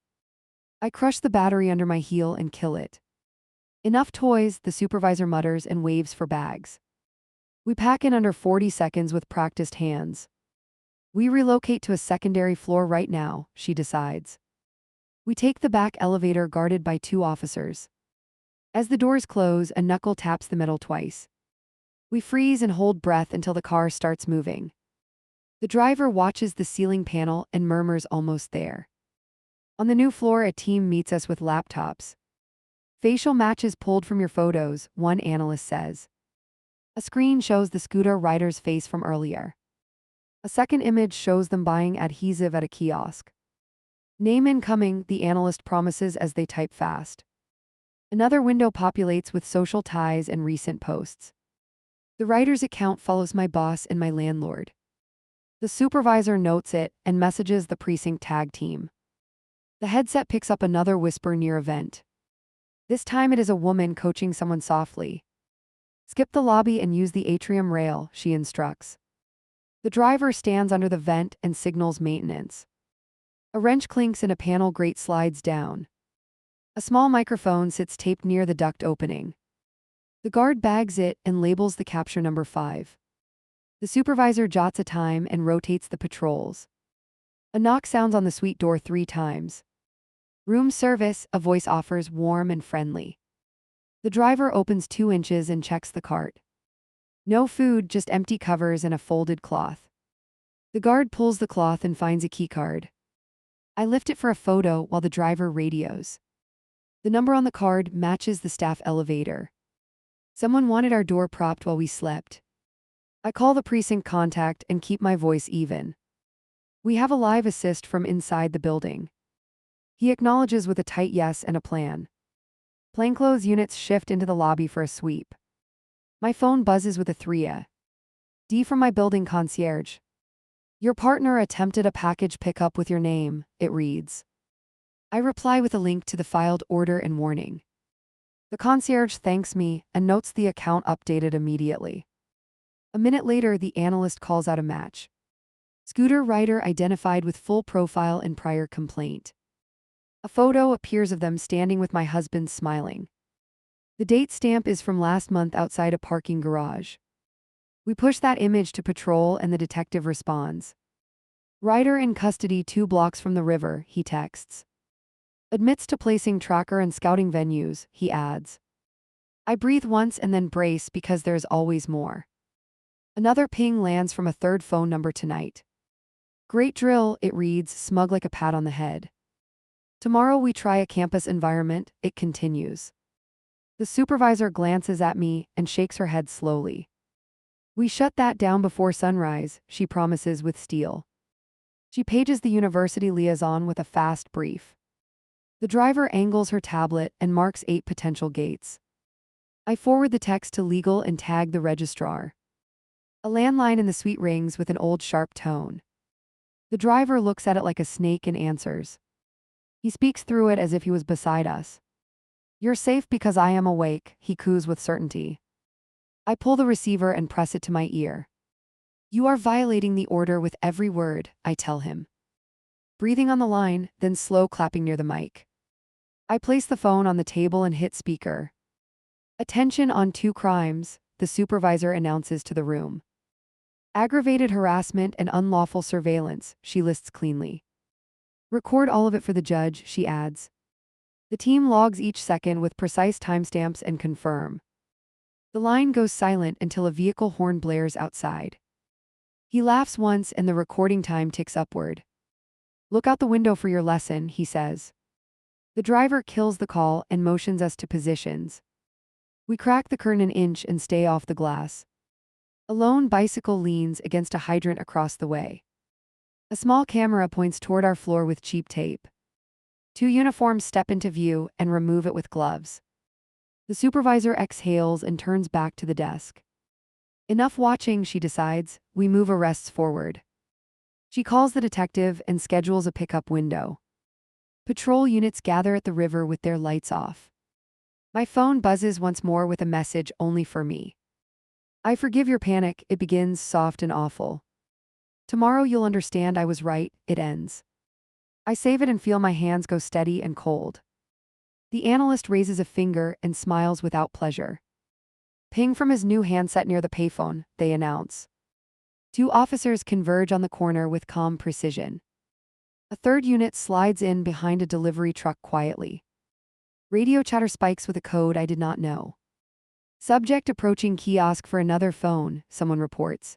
I crush the battery under my heel and kill it. "Enough toys," the supervisor mutters and waves for bags. We pack in under 40 seconds with practiced hands. "We relocate to a secondary floor right now," she decides. We take the back elevator guarded by 2 officers. As the doors close, a knuckle taps the metal twice. We freeze and hold breath until the car starts moving. The driver watches the ceiling panel and murmurs, "Almost there." On the new floor, a team meets us with laptops. "Facial matches pulled from your photos," one analyst says. A screen shows the scooter rider's face from earlier. A second image shows them buying adhesive at a kiosk. "Name incoming," the analyst promises as they type fast. Another window populates with social ties and recent posts. The writer's account follows my boss and my landlord. The supervisor notes it and messages the precinct tag team. The headset picks up another whisper near a vent. This time it is a woman coaching someone softly. "Skip the lobby and use the atrium rail," she instructs. The driver stands under the vent and signals maintenance. A wrench clinks and a panel grate slides down. A small microphone sits taped near the duct opening. The guard bags it and labels the capture number 5. The supervisor jots a time and rotates the patrols. A knock sounds on the suite door 3 times. "Room service," a voice offers, warm and friendly. The driver opens 2 inches and checks the cart. No food, just empty covers and a folded cloth. The guard pulls the cloth and finds a keycard. I lift it for a photo while the driver radios. The number on the card matches the staff elevator. Someone wanted our door propped while we slept. I call the precinct contact and keep my voice even. We have a live assist from inside the building. He acknowledges with a tight yes and a plan. Plainclothes units shift into the lobby for a sweep. My phone buzzes with a 3A. "D from my building concierge." Your partner attempted a package pickup with your name, it reads. I reply with a link to the filed order and warning. The concierge thanks me and notes the account updated immediately. A minute later, the analyst calls out a match. Scooter rider identified with full profile and prior complaint. A photo appears of them standing with my husband smiling. The date stamp is from last month outside a parking garage. We push that image to patrol and the detective responds. Rider in custody 2 blocks from the river, he texts. Admits to placing tracker and scouting venues, he adds. I breathe once and then brace because there's always more. Another ping lands from a third phone number tonight. Great drill, it reads, smug like a pat on the head. Tomorrow we try a campus environment, it continues. The supervisor glances at me and shakes her head slowly. We shut that down before sunrise, she promises with steel. She pages the university liaison with a fast brief. The driver angles her tablet and marks 8 potential gates. I forward the text to legal and tag the registrar. A landline in the suite rings with an old sharp tone. The driver looks at it like a snake and answers. He speaks through it as if he was beside us. You're safe because I am awake, he coos with certainty. I pull the receiver and press it to my ear. You are violating the order with every word, I tell him. Breathing on the line, then slow clapping near the mic. I place the phone on the table and hit speaker. Attention on 2 crimes, the supervisor announces to the room. Aggravated harassment and unlawful surveillance, she lists cleanly. Record all of it for the judge, she adds. The team logs each second with precise timestamps and confirm. The line goes silent until a vehicle horn blares outside. He laughs once and the recording time ticks upward. Look out the window for your lesson, he says. The driver kills the call and motions us to positions. We crack the curtain an inch and stay off the glass. A lone bicycle leans against a hydrant across the way. A small camera points toward our floor with cheap tape. 2 uniforms step into view and remove it with gloves. The supervisor exhales and turns back to the desk. Enough watching, she decides. We move arrests forward. She calls the detective and schedules a pickup window. Patrol units gather at the river with their lights off. My phone buzzes once more with a message only for me. I forgive your panic, it begins soft and awful. Tomorrow you'll understand I was right, it ends. I save it and feel my hands go steady and cold. The analyst raises a finger and smiles without pleasure. Ping from his new handset near the payphone, they announce. 2 officers converge on the corner with calm precision. A third unit slides in behind a delivery truck quietly. Radio chatter spikes with a code I did not know. Subject approaching kiosk for another phone, someone reports.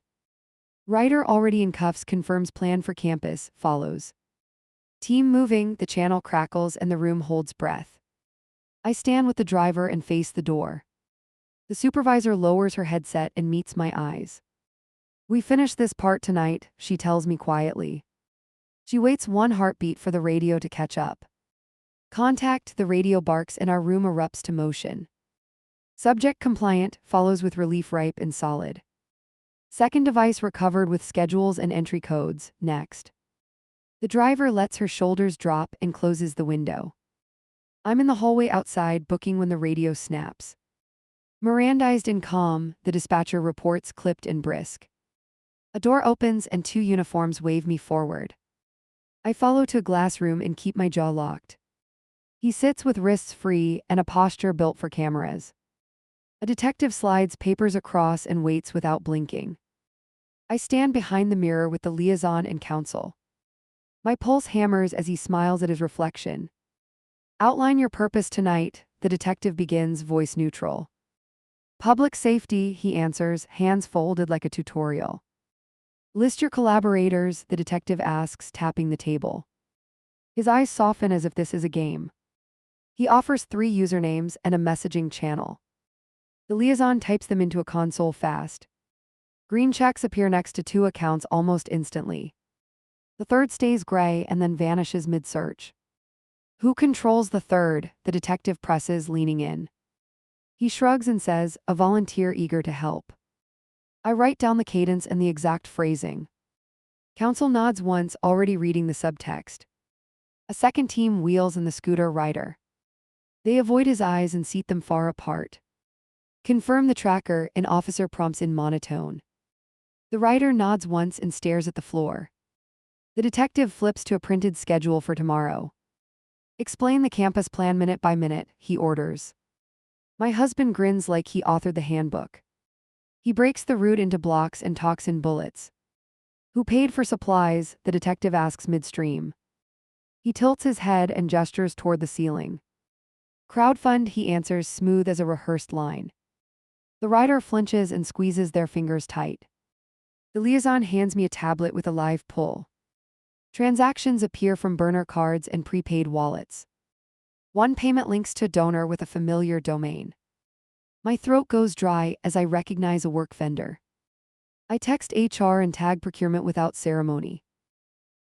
Rider already in cuffs confirms plan for campus, follows. Team moving, the channel crackles and the room holds breath. I stand with the driver and face the door. The supervisor lowers her headset and meets my eyes. We finish this part tonight, she tells me quietly. She waits 1 heartbeat for the radio to catch up. Contact, the radio barks and our room erupts to motion. Subject compliant, follows with relief ripe and solid. Second device recovered with schedules and entry codes, next. The driver lets her shoulders drop and closes the window. I'm in the hallway outside booking when the radio snaps. Mirandized and calm, the dispatcher reports clipped and brisk. A door opens and 2 uniforms wave me forward. I follow to a glass room and keep my jaw locked. He sits with wrists free and a posture built for cameras. A detective slides papers across and waits without blinking. I stand behind the mirror with the liaison and counsel. My pulse hammers as he smiles at his reflection. Outline your purpose tonight, the detective begins, voice neutral. Public safety, he answers, hands folded like a tutorial. List your collaborators, the detective asks, tapping the table. His eyes soften as if this is a game. He offers 3 usernames and a messaging channel. The liaison types them into a console fast. Green checks appear next to 2 accounts almost instantly. The third stays gray and then vanishes mid-search. Who controls the third? The detective presses, leaning in. He shrugs and says, a volunteer eager to help. I write down the cadence and the exact phrasing. Counsel nods once, already reading the subtext. A second team wheels in the scooter rider. They avoid his eyes and seat them far apart. Confirm the tracker, an officer prompts in monotone. The rider nods once and stares at the floor. The detective flips to a printed schedule for tomorrow. Explain the campus plan minute by minute, he orders. My husband grins like he authored the handbook. He breaks the route into blocks and talks in bullets. Who paid for supplies? The detective asks midstream. He tilts his head and gestures toward the ceiling. Crowdfund, he answers, smooth as a rehearsed line. The rider flinches and squeezes their fingers tight. The liaison hands me a tablet with a live pull. Transactions appear from burner cards and prepaid wallets. One payment links to a donor with a familiar domain. My throat goes dry as I recognize a work vendor. I text HR and tag procurement without ceremony.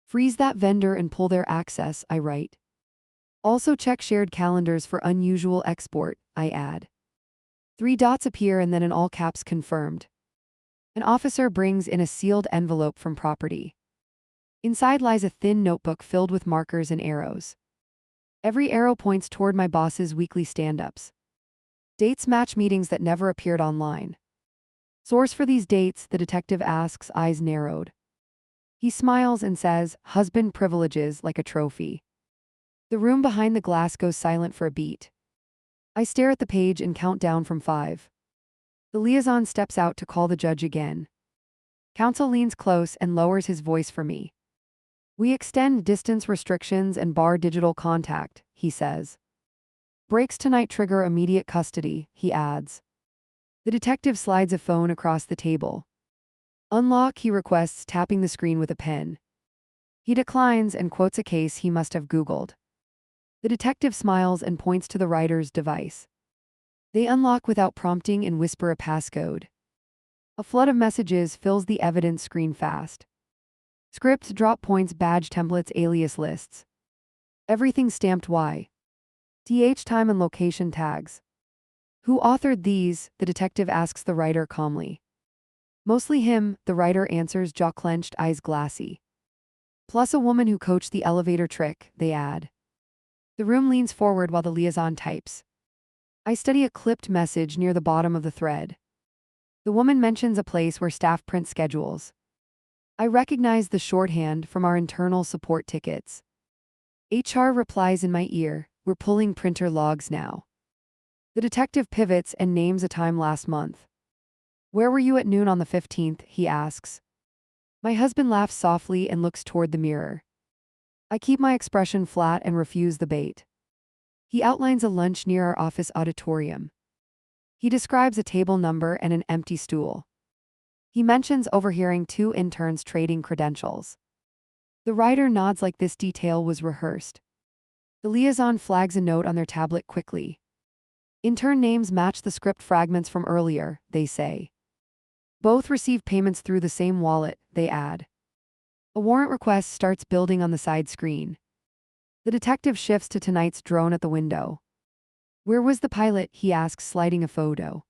Freeze that vendor and pull their access, I write. Also check shared calendars for unusual export, I add. 3 dots appear and then in all caps confirmed. An officer brings in a sealed envelope from property. Inside lies a thin notebook filled with markers and arrows. Every arrow points toward my boss's weekly stand-ups. Dates match meetings that never appeared online. Source for these dates, the detective asks, eyes narrowed. He smiles and says, husband privileges, like a trophy. The room behind the glass goes silent for a beat. I stare at the page and count down from 5. The liaison steps out to call the judge again. Counsel leans close and lowers his voice for me. We extend distance restrictions and bar digital contact, he says. Breaks tonight trigger immediate custody, he adds. The detective slides a phone across the table. Unlock, he requests, tapping the screen with a pen. He declines and quotes a case he must have Googled. The detective smiles and points to the writer's device. They unlock without prompting and whisper a passcode. A flood of messages fills the evidence screen fast. Scripts, drop points, badge templates, alias lists. Everything stamped Y. TH, time and location tags. Who authored these? The detective asks the writer calmly. Mostly him, the writer answers, jaw clenched, eyes glassy. Plus a woman who coached the elevator trick, they add. The room leans forward while the liaison types. I study a clipped message near the bottom of the thread. The woman mentions a place where staff print schedules. I recognize the shorthand from our internal support tickets. HR replies in my ear, we're pulling printer logs now. The detective pivots and names a time last month. Where were you at noon on the 15th, he asks. My husband laughs softly and looks toward the mirror. I keep my expression flat and refuse the bait. He outlines a lunch near our office auditorium. He describes a table number and an empty stool. He mentions overhearing 2 interns trading credentials. The writer nods like this detail was rehearsed. The liaison flags a note on their tablet quickly. Intern names match the script fragments from earlier, they say. Both receive payments through the same wallet, they add. A warrant request starts building on the side screen. The detective shifts to tonight's drone at the window. Where was the pilot? He asks, sliding a photo.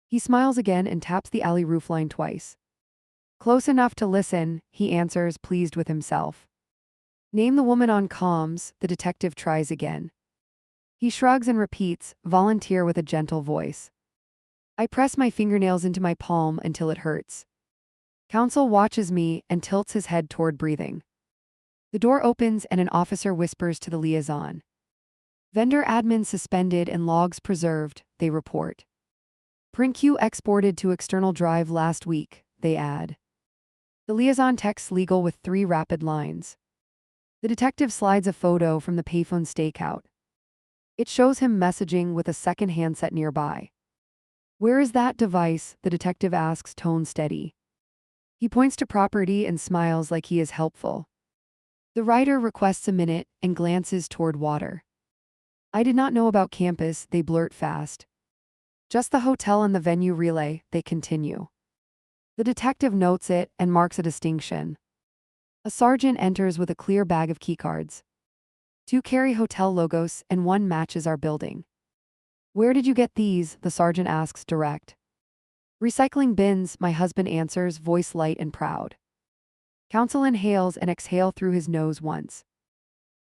He smiles again and taps the alley roofline twice. Close enough to listen, he answers, pleased with himself. Name the woman on comms, the detective tries again. He shrugs and repeats, volunteer with a gentle voice. I press my fingernails into my palm until it hurts. Counsel watches me and tilts his head toward breathing. The door opens and an officer whispers to the liaison. Vendor admin suspended and logs preserved, they report. Print queue exported to external drive last week, they add. The liaison texts legal with 3 rapid lines. The detective slides a photo from the payphone stakeout. It shows him messaging with a second handset nearby. Where is that device? The detective asks, tone steady. He points to property and smiles like he is helpful. The writer requests a minute and glances toward water. I did not know about campus, they blurt fast. Just the hotel and the venue relay, they continue. The detective notes it and marks a distinction. A sergeant enters with a clear bag of keycards. 2 carry hotel logos and 1 matches our building. Where did you get these? The sergeant asks direct. Recycling bins, my husband answers, voice light and proud. Counsel inhales and exhales through his nose once.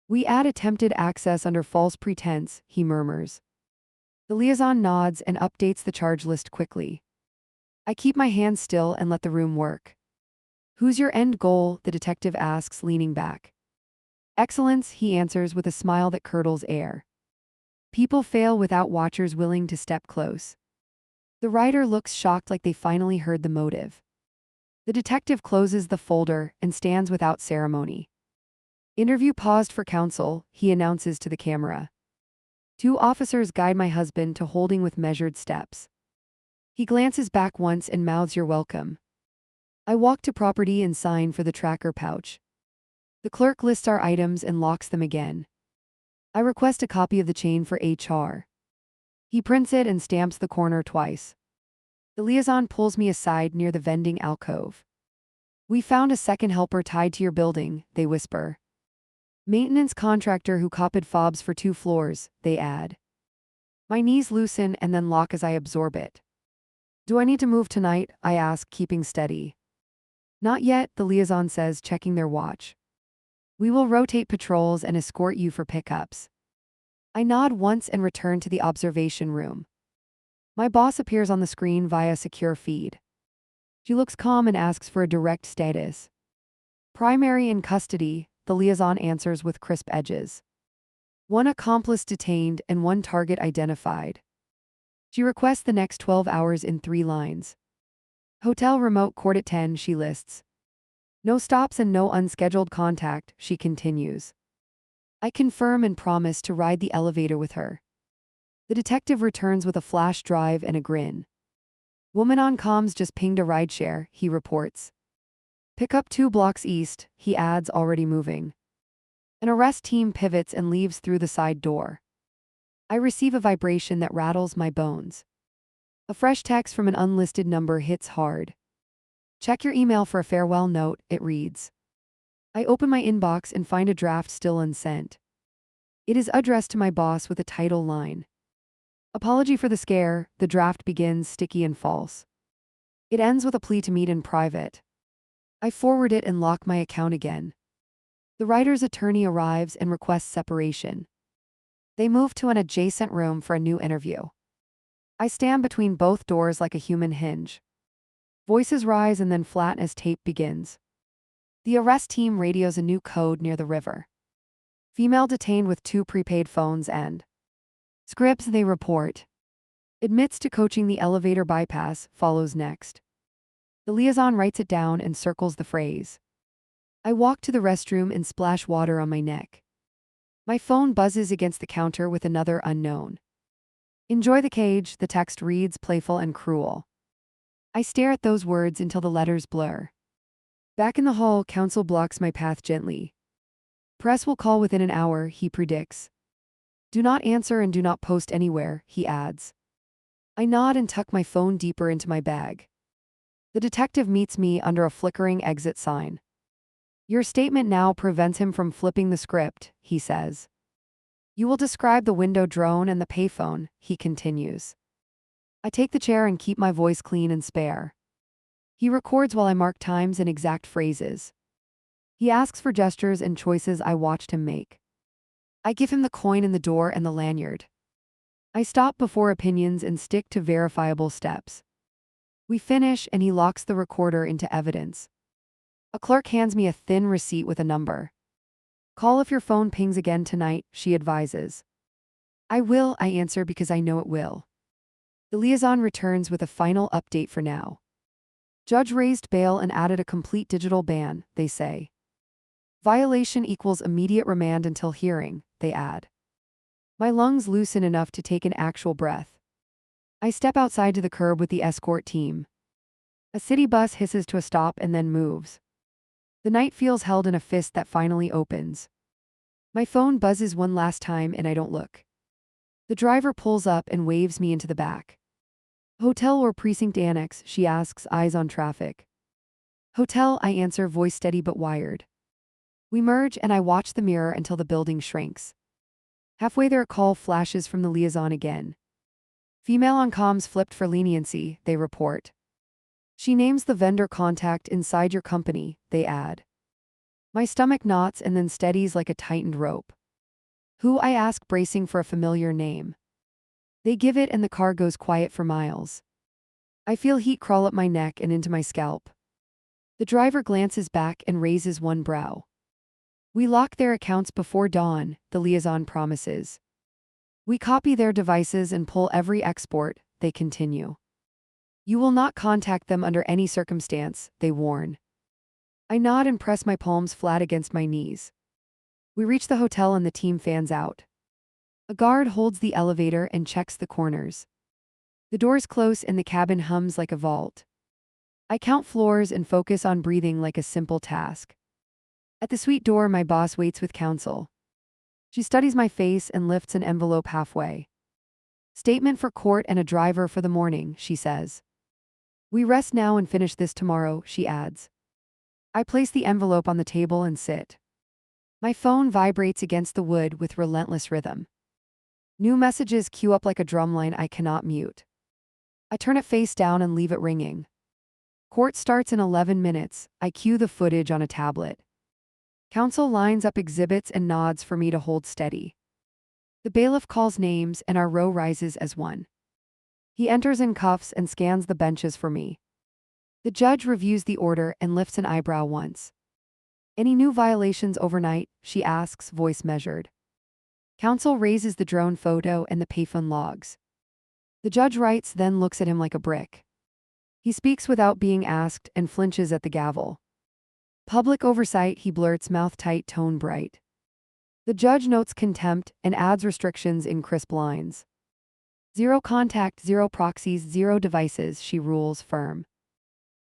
We add attempted access under false pretense, he murmurs. The liaison nods and updates the charge list quickly. I keep my hands still and let the room work. Who's your end goal? The detective asks, leaning back. Excellence, he answers with a smile that curdles air. People fail without watchers willing to step close. The writer looks shocked, like they finally heard the motive. The detective closes the folder and stands without ceremony. Interview paused for counsel, he announces to the camera. 2 officers guide my husband to holding with measured steps. He glances back once and mouths, "You're welcome." I walk to property and sign for the tracker pouch. The clerk lists our items and locks them again. I request a copy of the chain for HR. He prints it and stamps the corner twice. The liaison pulls me aside near the vending alcove. We found a second helper tied to your building, they whisper. Maintenance contractor who copied fobs for 2 floors, they add. My knees loosen and then lock as I absorb it. Do I need to move tonight? I ask, keeping steady. Not yet, the liaison says, checking their watch. We will rotate patrols and escort you for pickups. I nod once and return to the observation room. My boss appears on the screen via secure feed. She looks calm and asks for a direct status. Primary in custody, the liaison answers with crisp edges. 1 accomplice detained and 1 target identified. She requests the next 12 hours in 3 lines. Hotel remote court at 10, she lists. No stops and no unscheduled contact, she continues. I confirm and promise to ride the elevator with her. The detective returns with a flash drive and a grin. Woman on comms just pinged a rideshare, he reports. Pick up 2 blocks east, he adds, already moving. An arrest team pivots and leaves through the side door. I receive a vibration that rattles my bones. A fresh text from an unlisted number hits hard. Check your email for a farewell note, it reads. I open my inbox and find a draft still unsent. It is addressed to my boss with a title line. Apology for the scare, the draft begins sticky and false. It ends with a plea to meet in private. I forward it and lock my account again. The writer's attorney arrives and requests separation. They move to an adjacent room for a new interview. I stand between both doors like a human hinge. Voices rise and then flatten as tape begins. The arrest team radios a new code near the river. Female detained with 2 prepaid phones and scripts, they report. Admits to coaching the elevator bypass, follows next. The liaison writes it down and circles the phrase. I walk to the restroom and splash water on my neck. My phone buzzes against the counter with another unknown. Enjoy the cage, the text reads, playful and cruel. I stare at those words until the letters blur. Back in the hall, counsel blocks my path gently. Press will call within an hour, he predicts. Do not answer and do not post anywhere, he adds. I nod and tuck my phone deeper into my bag. The detective meets me under a flickering exit sign. Your statement now prevents him from flipping the script, he says. You will describe the window drone and the payphone, he continues. I take the chair and keep my voice clean and spare. He records while I mark times and exact phrases. He asks for gestures and choices I watched him make. I give him the coin in the door and the lanyard. I stop before opinions and stick to verifiable steps. We finish and he locks the recorder into evidence. A clerk hands me a thin receipt with a number. Call if your phone pings again tonight, she advises. I will, I answer because I know it will. The liaison returns with a final update for now. Judge raised bail and added a complete digital ban, they say. Violation equals immediate remand until hearing, they add. My lungs loosen enough to take an actual breath. I step outside to the curb with the escort team. A city bus hisses to a stop and then moves. The night feels held in a fist that finally opens. My phone buzzes one last time and I don't look. The driver pulls up and waves me into the back. Hotel or precinct annex, she asks, eyes on traffic. Hotel, I answer, voice steady but wired. We merge and I watch the mirror until the building shrinks. Halfway there, a call flashes from the liaison again. Female on comms flipped for leniency, they report. She names the vendor contact inside your company, they add. My stomach knots and then steadies like a tightened rope. Who, I ask, bracing for a familiar name. They give it and the car goes quiet for miles. I feel heat crawl up my neck and into my scalp. The driver glances back and raises one brow. We lock their accounts before dawn, the liaison promises. We copy their devices and pull every export, they continue. You will not contact them under any circumstance, they warn. I nod and press my palms flat against my knees. We reach the hotel and the team fans out. A guard holds the elevator and checks the corners. The doors close and the cabin hums like a vault. I count floors and focus on breathing like a simple task. At the suite door, my boss waits with counsel. She studies my face and lifts an envelope halfway. Statement for court and a driver for the morning, she says. We rest now and finish this tomorrow, she adds. I place the envelope on the table and sit. My phone vibrates against the wood with relentless rhythm. New messages queue up like a drumline I cannot mute. I turn it face down and leave it ringing. Court starts in 11 minutes. I cue the footage on a tablet. Counsel lines up exhibits and nods for me to hold steady. The bailiff calls names and our row rises as one. He enters in cuffs and scans the benches for me. The judge reviews the order and lifts an eyebrow once. Any new violations overnight? She asks, voice measured. Counsel raises the drone photo and the payphone logs. The judge writes, then looks at him like a brick. He speaks without being asked and flinches at the gavel. Public oversight, he blurts, mouth tight, tone bright. The judge notes contempt and adds restrictions in crisp lines. 0 contact, 0 proxies, 0 devices, she rules, firm.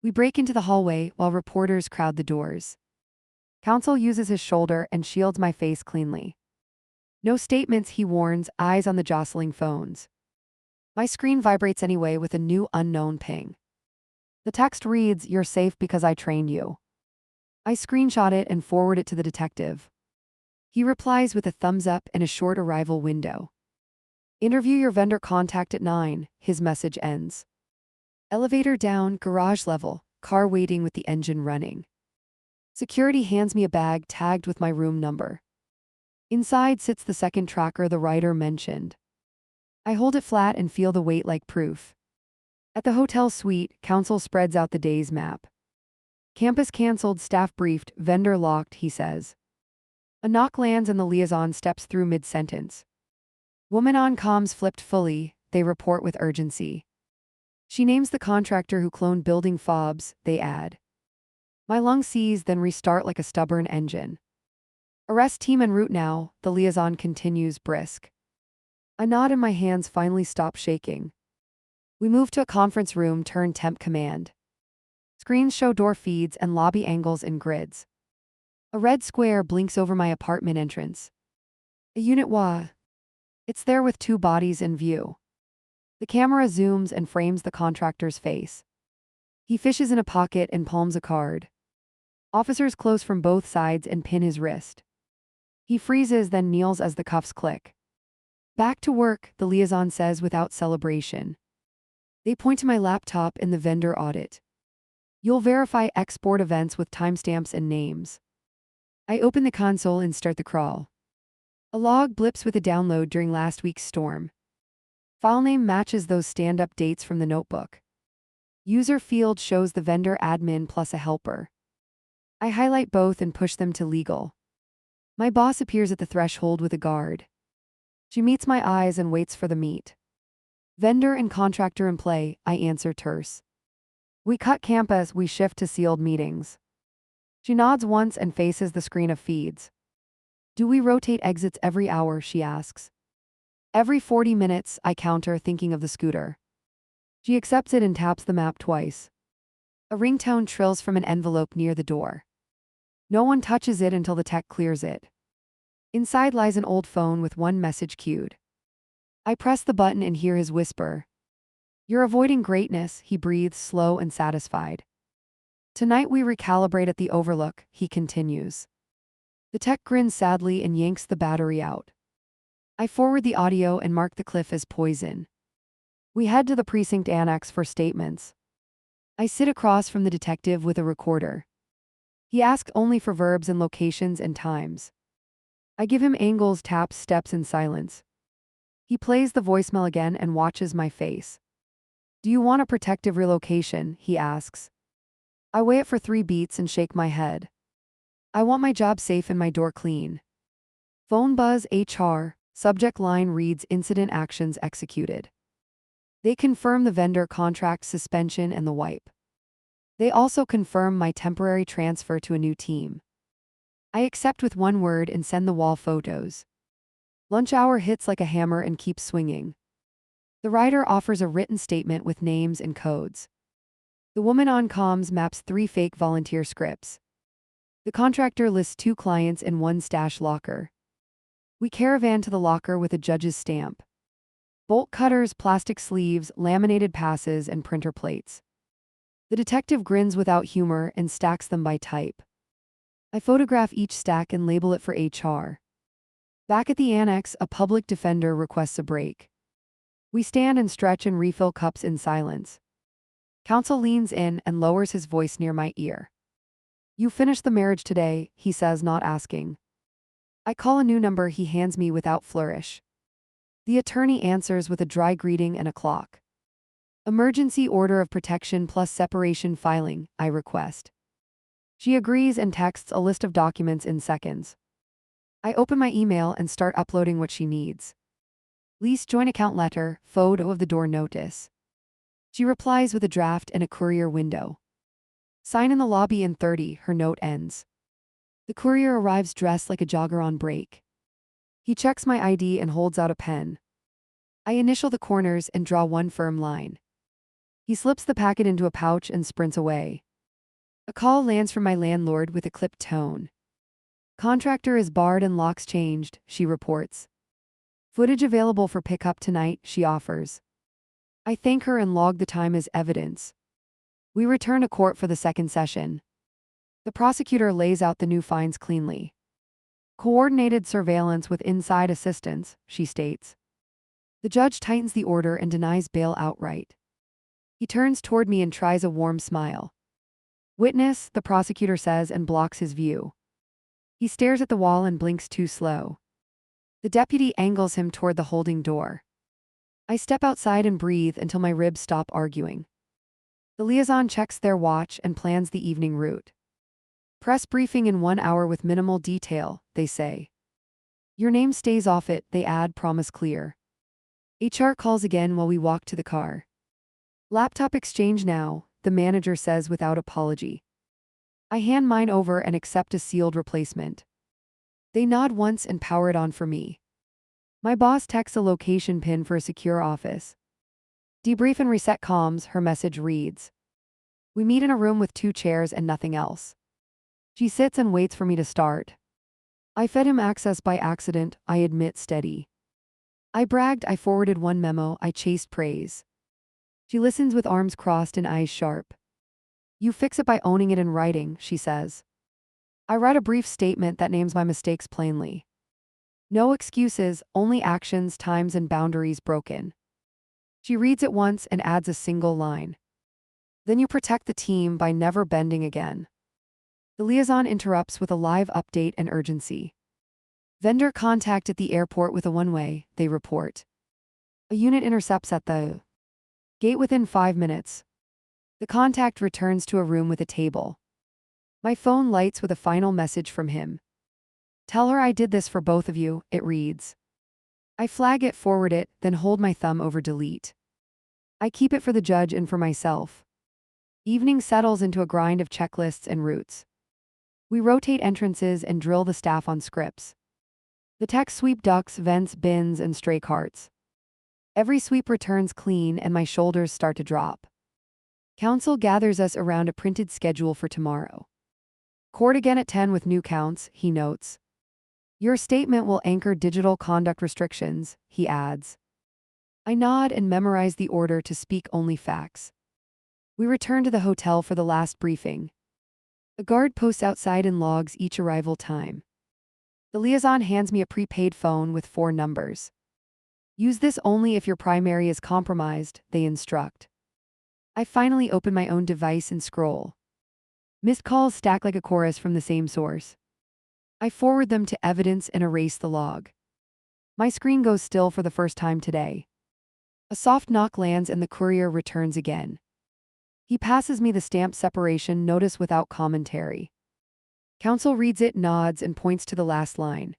We break into the hallway while reporters crowd the doors. Counsel uses his shoulder and shields my face cleanly. No statements, he warns, eyes on the jostling phones. My screen vibrates anyway with a new unknown ping. The text reads, "You're safe because I trained you." I screenshot it and forward it to the detective. He replies with a thumbs up and a short arrival window. Interview your vendor contact at 9, his message ends. Elevator down, garage level, car waiting with the engine running. Security hands me a bag tagged with my room number. Inside sits the second tracker the writer mentioned. I hold it flat and feel the weight like proof. At the hotel suite, counsel spreads out the day's map. Campus cancelled, staff briefed, vendor locked, he says. A knock lands and the liaison steps through mid-sentence. Woman on comms flipped fully, they report with urgency. She names the contractor who cloned building fobs, they add. My lungs seize, then restart like a stubborn engine. Arrest team en route now, the liaison continues brisk. I nod and my hands finally stop shaking. We move to a conference room turned temp command. Screens show door feeds and lobby angles in grids. A red square blinks over my apartment entrance. A unit WA. It's there with 2 bodies in view. The camera zooms and frames the contractor's face. He fishes in a pocket and palms a card. Officers close from both sides and pin his wrist. He freezes, then kneels as the cuffs click. Back to work, the liaison says without celebration. They point to my laptop in the vendor audit. You'll verify export events with timestamps and names. I open the console and start the crawl. A log blips with a download during last week's storm. File name matches those stand-up dates from the notebook. User field shows the vendor admin plus a helper. I highlight both and push them to legal. My boss appears at the threshold with a guard. She meets my eyes and waits for the meet. Vendor and contractor in play, I answer terse. We cut campus, we shift to sealed meetings. She nods once and faces the screen of feeds. Do we rotate exits every hour, she asks. Every 40 minutes, I counter, thinking of the scooter. She accepts it and taps the map twice. A ringtone trills from an envelope near the door. No one touches it until the tech clears it. Inside lies an old phone with one message queued. I press the button and hear his whisper. You're avoiding greatness, he breathes, slow and satisfied. Tonight we recalibrate at the Overlook, he continues. The tech grins sadly and yanks the battery out. I forward the audio and mark the cliff as poison. We head to the precinct annex for statements. I sit across from the detective with a recorder. He asks only for verbs and locations and times. I give him angles, taps, steps in silence. He plays the voicemail again and watches my face. Do you want a protective relocation? He asks. I weigh it for 3 beats and shake my head. I want my job safe and my door clean. Phone buzz HR. Subject line reads incident actions executed. They confirm the vendor contract suspension and the wipe. They also confirm my temporary transfer to a new team. I accept with one word and send the wall photos. Lunch hour hits like a hammer and keeps swinging. The writer offers a written statement with names and codes. The woman on comms maps 3 fake volunteer scripts. The contractor lists 2 clients in 1 stash locker. We caravan to the locker with a judge's stamp. Bolt cutters, plastic sleeves, laminated passes, and printer plates. The detective grins without humor and stacks them by type. I photograph each stack and label it for HR. Back at the annex, a public defender requests a break. We stand and stretch and refill cups in silence. Counsel leans in and lowers his voice near my ear. You finished the marriage today, he says, not asking. I call a new number he hands me without flourish. The attorney answers with a dry greeting and a clock. Emergency order of protection plus separation filing, I request. She agrees and texts a list of documents in seconds. I open my email and start uploading what she needs. Lease joint account letter, photo of the door notice. She replies with a draft and a courier window. Sign in the lobby in 30, her note ends. The courier arrives dressed like a jogger on break. He checks my ID and holds out a pen. I initial the corners and draw one firm line. He slips the packet into a pouch and sprints away. A call lands from my landlord with a clipped tone. Contractor is barred and locks changed, she reports. Footage available for pickup tonight, she offers. I thank her and log the time as evidence. We return to court for the second session. The prosecutor lays out the new fines cleanly. Coordinated surveillance with inside assistance, she states. The judge tightens the order and denies bail outright. He turns toward me and tries a warm smile. Witness, the prosecutor says and blocks his view. He stares at the wall and blinks too slow. The deputy angles him toward the holding door. I step outside and breathe until my ribs stop arguing. The liaison checks their watch and plans the evening route. Press briefing in 1 hour with minimal detail, they say. Your name stays off it, they add, promise clear. HR calls again while we walk to the car. Laptop exchange now, the manager says without apology. I hand mine over and accept a sealed replacement. They nod once and power it on for me. My boss texts a location pin for a secure office. Debrief and reset comms, her message reads. We meet in a room with 2 chairs and nothing else. She sits and waits for me to start. I fed him access by accident, I admit steady. I bragged I forwarded 1 memo, I chased praise. She listens with arms crossed and eyes sharp. You fix it by owning it in writing, she says. I write a brief statement that names my mistakes plainly. No excuses, only actions, times, and boundaries broken. She reads it once and adds a single line. Then you protect the team by never bending again. The liaison interrupts with a live update and urgency. Vendor contact at the airport with a one-way, they report. A unit intercepts at the gate within 5 minutes. The contact returns to a room with a table. My phone lights with a final message from him. Tell her I did this for both of you, it reads. I flag it, forward it, then hold my thumb over delete. I keep it for the judge and for myself. Evening settles into a grind of checklists and routes. We rotate entrances and drill the staff on scripts. The techs sweep ducts, vents, bins, and stray carts. Every sweep returns clean and my shoulders start to drop. Counsel gathers us around a printed schedule for tomorrow. Court again at 10 with new counts, he notes. Your statement will anchor digital conduct restrictions, he adds. I nod and memorize the order to speak only facts. We return to the hotel for the last briefing. A guard posts outside and logs each arrival time. The liaison hands me a prepaid phone with 4 numbers. Use this only if your primary is compromised, they instruct. I finally open my own device and scroll. Missed calls stack like a chorus from the same source. I forward them to evidence and erase the log. My screen goes still for the first time today. A soft knock lands and the courier returns again. He passes me the stamped separation notice without commentary. Counsel reads it, nods, and points to the last line.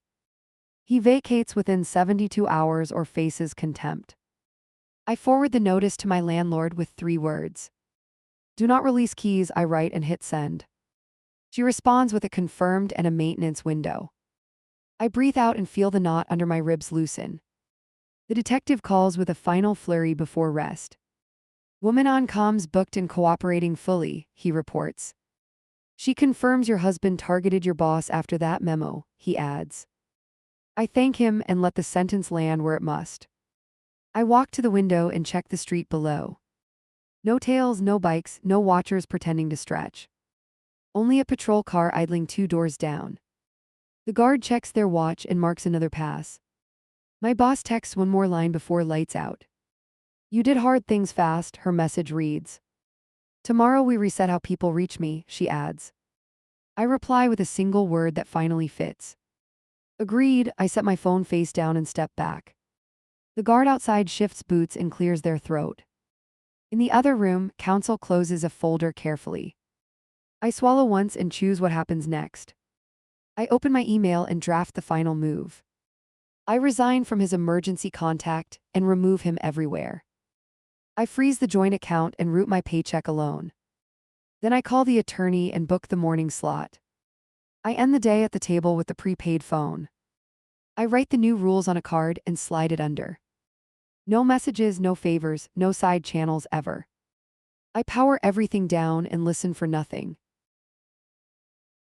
He vacates within 72 hours or faces contempt. I forward the notice to my landlord with 3 words. Do not release keys, I write and hit send. She responds with a confirmed and a maintenance window. I breathe out and feel the knot under my ribs loosen. The detective calls with a final flurry before rest. Woman on comms booked and cooperating fully, he reports. She confirms your husband targeted your boss after that memo, he adds. I thank him and let the sentence land where it must. I walk to the window and check the street below. No tails, no bikes, no watchers pretending to stretch. Only a patrol car idling 2 doors down. The guard checks their watch and marks another pass. My boss texts one more line before lights out. You did hard things fast, her message reads. Tomorrow we reset how people reach me, she adds. I reply with a single word that finally fits. Agreed, I set my phone face down and step back. The guard outside shifts boots and clears their throat. In the other room, counsel closes a folder carefully. I swallow once and choose what happens next. I open my email and draft the final move. I resign from his emergency contact and remove him everywhere. I freeze the joint account and route my paycheck alone. Then I call the attorney and book the morning slot. I end the day at the table with the prepaid phone. I write the new rules on a card and slide it under. No messages, no favors, no side channels ever. I power everything down and listen for nothing.